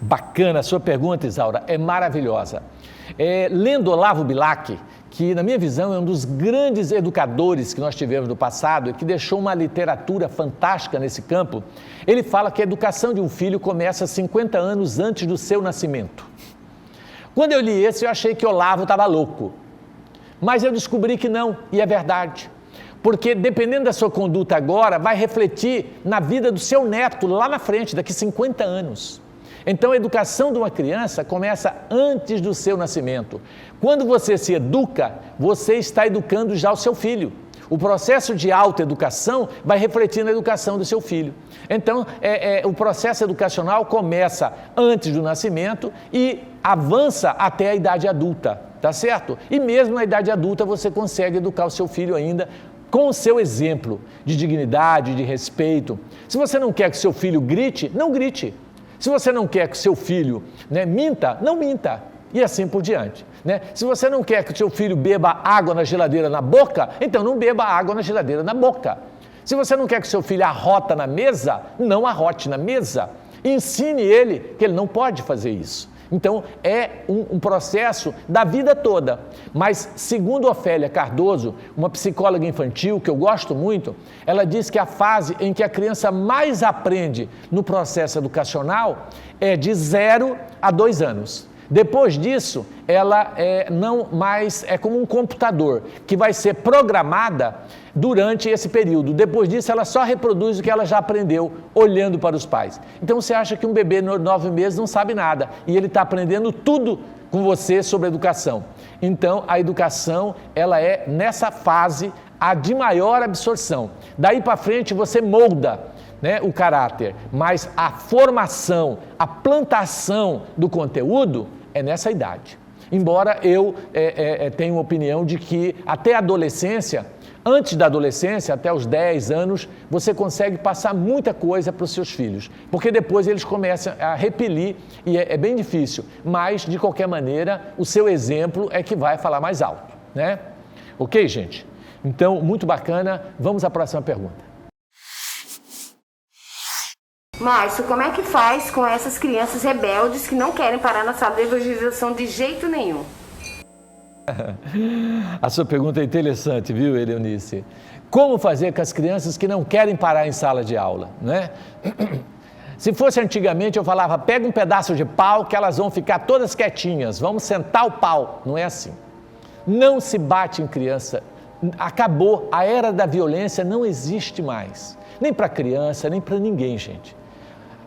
Bacana, a sua pergunta, Isaura, é maravilhosa. Lendo Olavo Bilac, que na minha visão é um dos grandes educadores que nós tivemos no passado e que deixou uma literatura fantástica nesse campo, ele fala que a educação de um filho começa 50 anos antes do seu nascimento. Quando eu li esse, eu achei que Olavo estava louco. Mas eu descobri que não, e é verdade. Porque dependendo da sua conduta agora, vai refletir na vida do seu neto lá na frente, daqui 50 anos. Então a educação de uma criança começa antes do seu nascimento. Quando você se educa, você está educando já o seu filho. O processo de autoeducação vai refletir na educação do seu filho. Então, o processo educacional começa antes do nascimento e avança até a idade adulta, tá certo? E mesmo na idade adulta você consegue educar o seu filho ainda com o seu exemplo de dignidade, de respeito. Se você não quer que seu filho grite, não grite. Se você não quer que seu filho minta, não minta. E assim por diante. Se você não quer que o seu filho beba água na geladeira na boca, então não beba água na geladeira na boca. Se você não quer que o seu filho arrota na mesa, não arrote na mesa. Ensine ele que ele não pode fazer isso. Então, é um processo da vida toda. Mas, segundo Ofélia Cardoso, uma psicóloga infantil que eu gosto muito, ela diz que a fase em que a criança mais aprende no processo educacional é de 0 a 2 anos. Depois disso, ela não mais é como um computador, que vai ser programada durante esse período. Depois disso, ela só reproduz o que ela já aprendeu olhando para os pais. Então, você acha que um bebê de 9 meses não sabe nada e ele está aprendendo tudo com você sobre educação. Então, a educação, ela é nessa fase a de maior absorção. Daí para frente, você molda o caráter, mas a formação, a plantação do conteúdo é nessa idade. Embora eu tenha uma opinião de que até a adolescência, antes da adolescência, até os 10 anos, você consegue passar muita coisa para os seus filhos, porque depois eles começam a repelir e é bem difícil, mas de qualquer maneira o seu exemplo é que vai falar mais alto, Ok, gente? Então, muito bacana, vamos à próxima pergunta. Márcio, como é que faz com essas crianças rebeldes que não querem parar na sala de evangelização de jeito nenhum? A sua pergunta é interessante, viu, Eleonice? Como fazer com as crianças que não querem parar em sala de aula, né? Se fosse antigamente, eu falava, pega um pedaço de pau que elas vão ficar todas quietinhas, vamos sentar o pau. Não é assim. Não se bate em criança. Acabou, a era da violência não existe mais. Nem para criança, nem para ninguém, gente.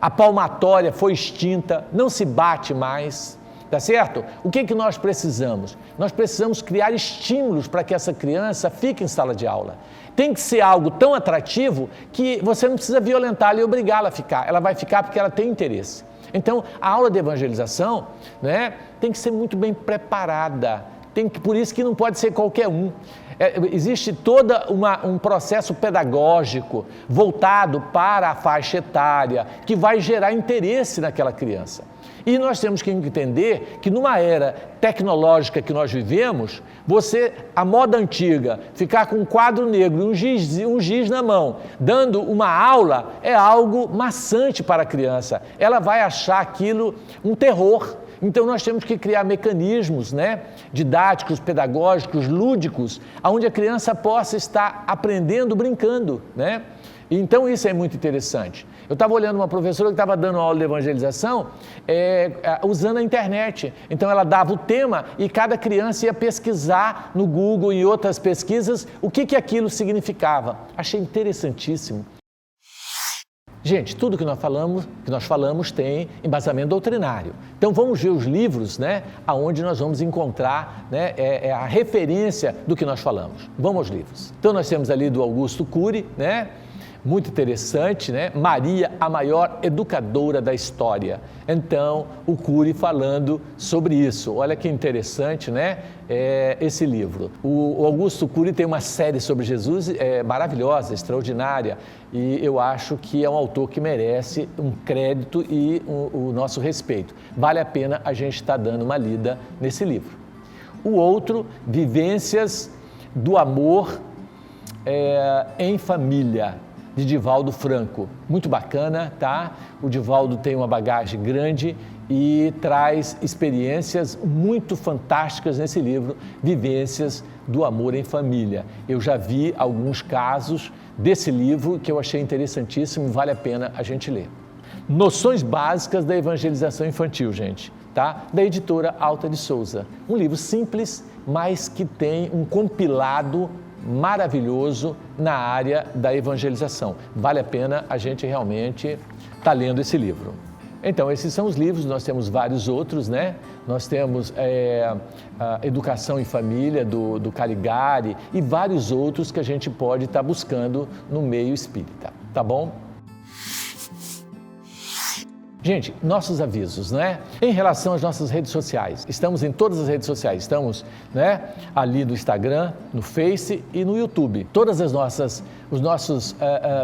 A palmatória foi extinta, não se bate mais, tá certo? O que nós precisamos? Nós precisamos criar estímulos para que essa criança fique em sala de aula. Tem que ser algo tão atrativo que você não precisa violentá-la e obrigá-la a ficar. Ela vai ficar porque ela tem interesse. Então, a aula de evangelização, né, tem que ser muito bem preparada. Por isso que não pode ser qualquer um. Existe todo um processo pedagógico voltado para a faixa etária que vai gerar interesse naquela criança. E nós temos que entender que numa era tecnológica que nós vivemos, a moda antiga, ficar com um quadro negro e um giz na mão, dando uma aula, é algo maçante para a criança. Ela vai achar aquilo um terror. Então, nós temos que criar mecanismos, né, didáticos, pedagógicos, lúdicos, onde a criança possa estar aprendendo, brincando, né? Então, isso é muito interessante. Eu estava olhando uma professora que estava dando aula de evangelização usando a internet. Então, ela dava o tema e cada criança ia pesquisar no Google e em outras pesquisas o que aquilo significava. Achei interessantíssimo. Gente, tudo que nós falamos tem embasamento doutrinário. Então vamos ver os livros, né, aonde nós vamos encontrar, né, a referência do que nós falamos. Vamos aos livros. Então nós temos ali do Augusto Cury, né? Muito interessante, né? Maria, a maior educadora da história. Então, o Cury falando sobre isso. Olha que interessante, né? Esse livro. O Augusto Cury tem uma série sobre Jesus maravilhosa, extraordinária, e eu acho que é um autor que merece um crédito e o nosso respeito. Vale a pena a gente estar dando uma lida nesse livro. O outro, Vivências do Amor em Família, de Divaldo Franco. Muito bacana, tá? O Divaldo tem uma bagagem grande e traz experiências muito fantásticas nesse livro, Vivências do Amor em Família. Eu já vi alguns casos desse livro que eu achei interessantíssimo, vale a pena a gente ler. Noções Básicas da Evangelização Infantil, gente, tá? Da editora Alta de Souza. Um livro simples, mas que tem um compilado maravilhoso na área da evangelização. Vale a pena a gente realmente estar lendo esse livro. Então, esses são os livros, nós temos vários outros, né? Nós temos a Educação em Família, do Caligari, e vários outros que a gente pode estar buscando no meio espírita, tá bom? Gente, nossos avisos, né? Em relação às nossas redes sociais, estamos em todas as redes sociais, estamos, né, ali no Instagram, no Face e no YouTube. Todas os nossos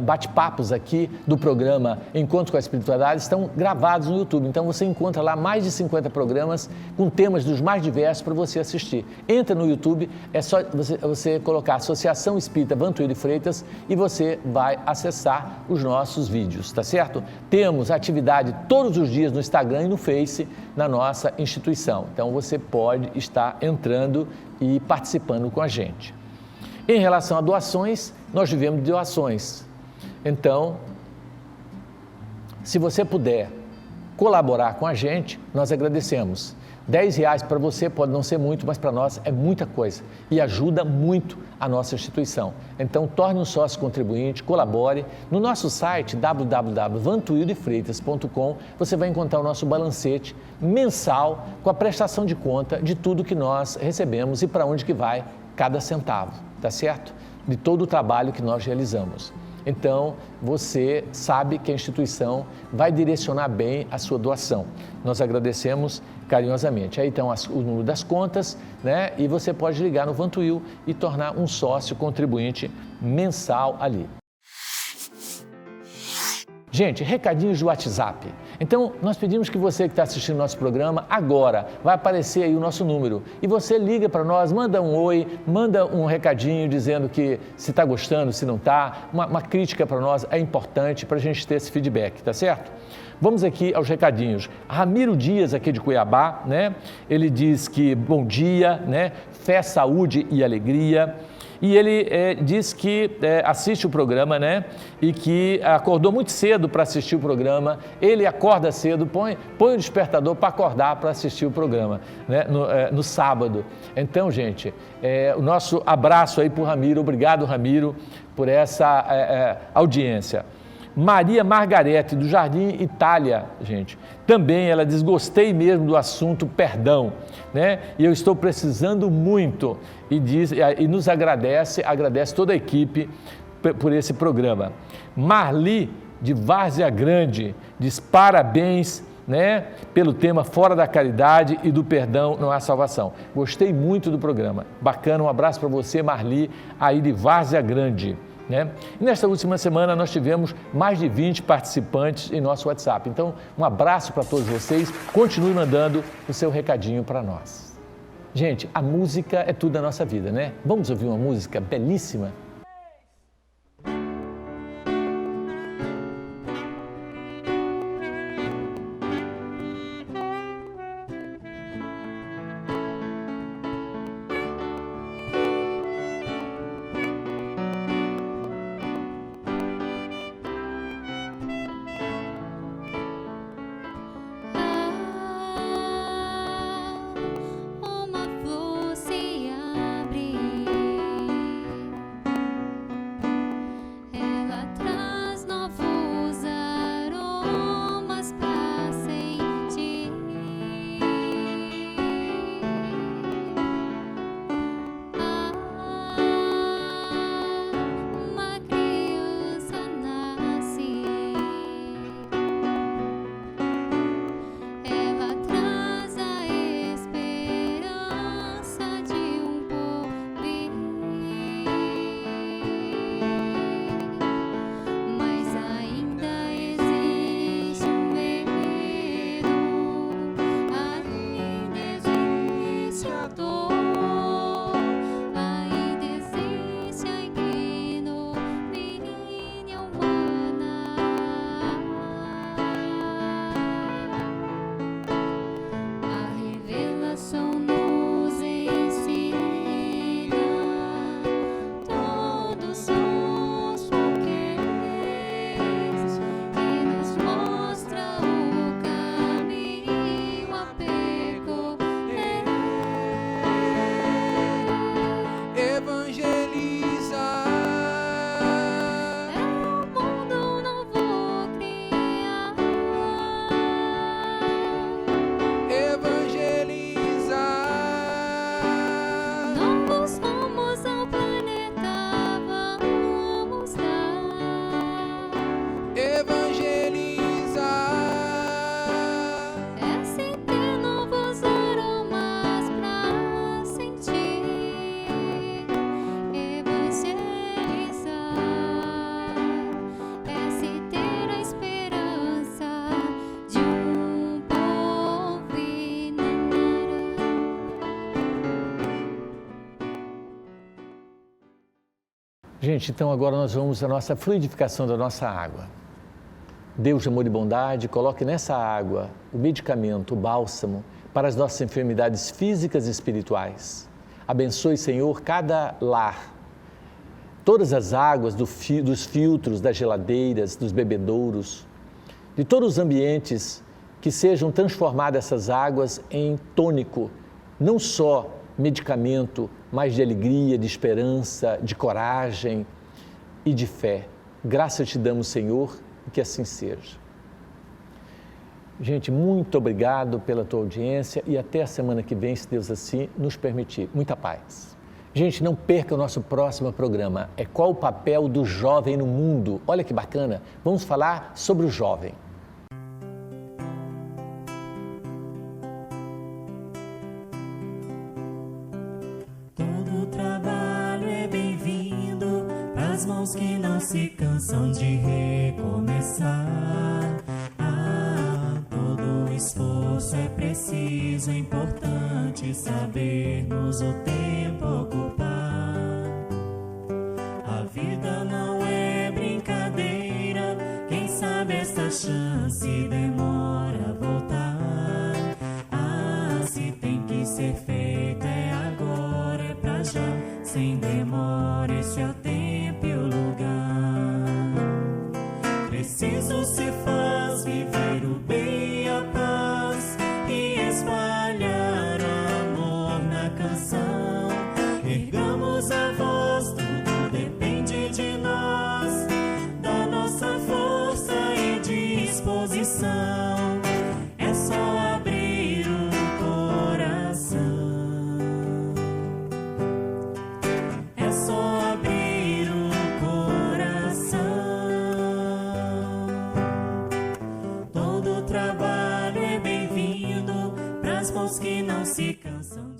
bate-papos aqui do programa Encontro com a Espiritualidade estão gravados no YouTube. Então você encontra lá mais de 50 programas com temas dos mais diversos para você assistir. Entra no YouTube, é só você colocar Associação Espírita Vantuílio de Freitas e você vai acessar os nossos vídeos, tá certo? Temos atividade todos os dias no Instagram e no Face na nossa instituição. Então você pode estar entrando e participando com a gente. Em relação a doações, nós vivemos de doações. Então, se você puder colaborar com a gente, nós agradecemos. R$10 para você pode não ser muito, mas para nós é muita coisa e ajuda muito a nossa instituição. Então, torne um sócio contribuinte, colabore. No nosso site, www.vantuildefreitas.com, você vai encontrar o nosso balancete mensal com a prestação de conta de tudo que nós recebemos e para onde que vai cada centavo, tá certo? De todo o trabalho que nós realizamos. Então, você sabe que a instituição vai direcionar bem a sua doação. Nós agradecemos carinhosamente. Aí então o número das contas, né? E você pode ligar no Vantuil e tornar um sócio contribuinte mensal ali. Gente, recadinhos do WhatsApp. Então, nós pedimos que você que está assistindo nosso programa, agora vai aparecer aí o nosso número. E você liga para nós, manda um oi, manda um recadinho dizendo que se está gostando, se não está. Uma crítica para nós é importante para a gente ter esse feedback, tá certo? Vamos aqui aos recadinhos. Ramiro Dias, aqui de Cuiabá, né? Ele diz que bom dia, né? Fé, saúde e alegria. E ele diz que assiste o programa, né? E que acordou muito cedo para assistir o programa. Ele acorda cedo, põe o despertador para acordar para assistir o programa, né? No sábado. Então, gente, o nosso abraço aí para o Ramiro. Obrigado, Ramiro, por essa audiência. Maria Margarete, do Jardim Itália, gente. Também ela diz, gostei mesmo do assunto perdão, né? E eu estou precisando muito. E nos agradece toda a equipe por esse programa. Marli, de Várzea Grande, diz parabéns, né, pelo tema Fora da Caridade e do Perdão Não Há Salvação. Gostei muito do programa. Bacana, um abraço para você, Marli, aí de Várzea Grande. Né? E nesta última semana nós tivemos mais de 20 participantes em nosso WhatsApp. Então, um abraço para todos vocês. Continue mandando o seu recadinho para nós. Gente, a música é tudo da nossa vida, né? Vamos ouvir uma música belíssima? Gente, então agora nós vamos à nossa fluidificação da nossa água. Deus de amor e bondade, coloque nessa água o medicamento, o bálsamo para as nossas enfermidades físicas e espirituais. Abençoe, Senhor, cada lar, todas as águas dos filtros, das geladeiras, dos bebedouros, de todos os ambientes, que sejam transformadas essas águas em tônico, não só medicamento, mas de alegria, de esperança, de coragem e de fé. Graças te damos, Senhor, e que assim seja. Gente, muito obrigado pela tua audiência e até a semana que vem, se Deus assim nos permitir. Muita paz. Gente, não perca o nosso próximo programa. É Qual o Papel do Jovem no Mundo? Olha que bacana, vamos falar sobre o jovem. Todo trabalho é bem-vindo, as pras mãos que não se cansam de recomeçar. Todo esforço é preciso, é importante sabermos o tempo ocupar. A vida não é brincadeira, quem sabe esta chance demora a voltar. Se tem que ser feito é agora, é pra já, sem demora, este é o tempo e o lugar. Preciso se faz viver o bem e a paz e espalhar amor na canção. Ergamos a voz, tudo depende de nós, da nossa força e disposição. É só abrir o coração. É só abrir o coração. Todo trabalho é bem-vindo pras mãos que não se cansam de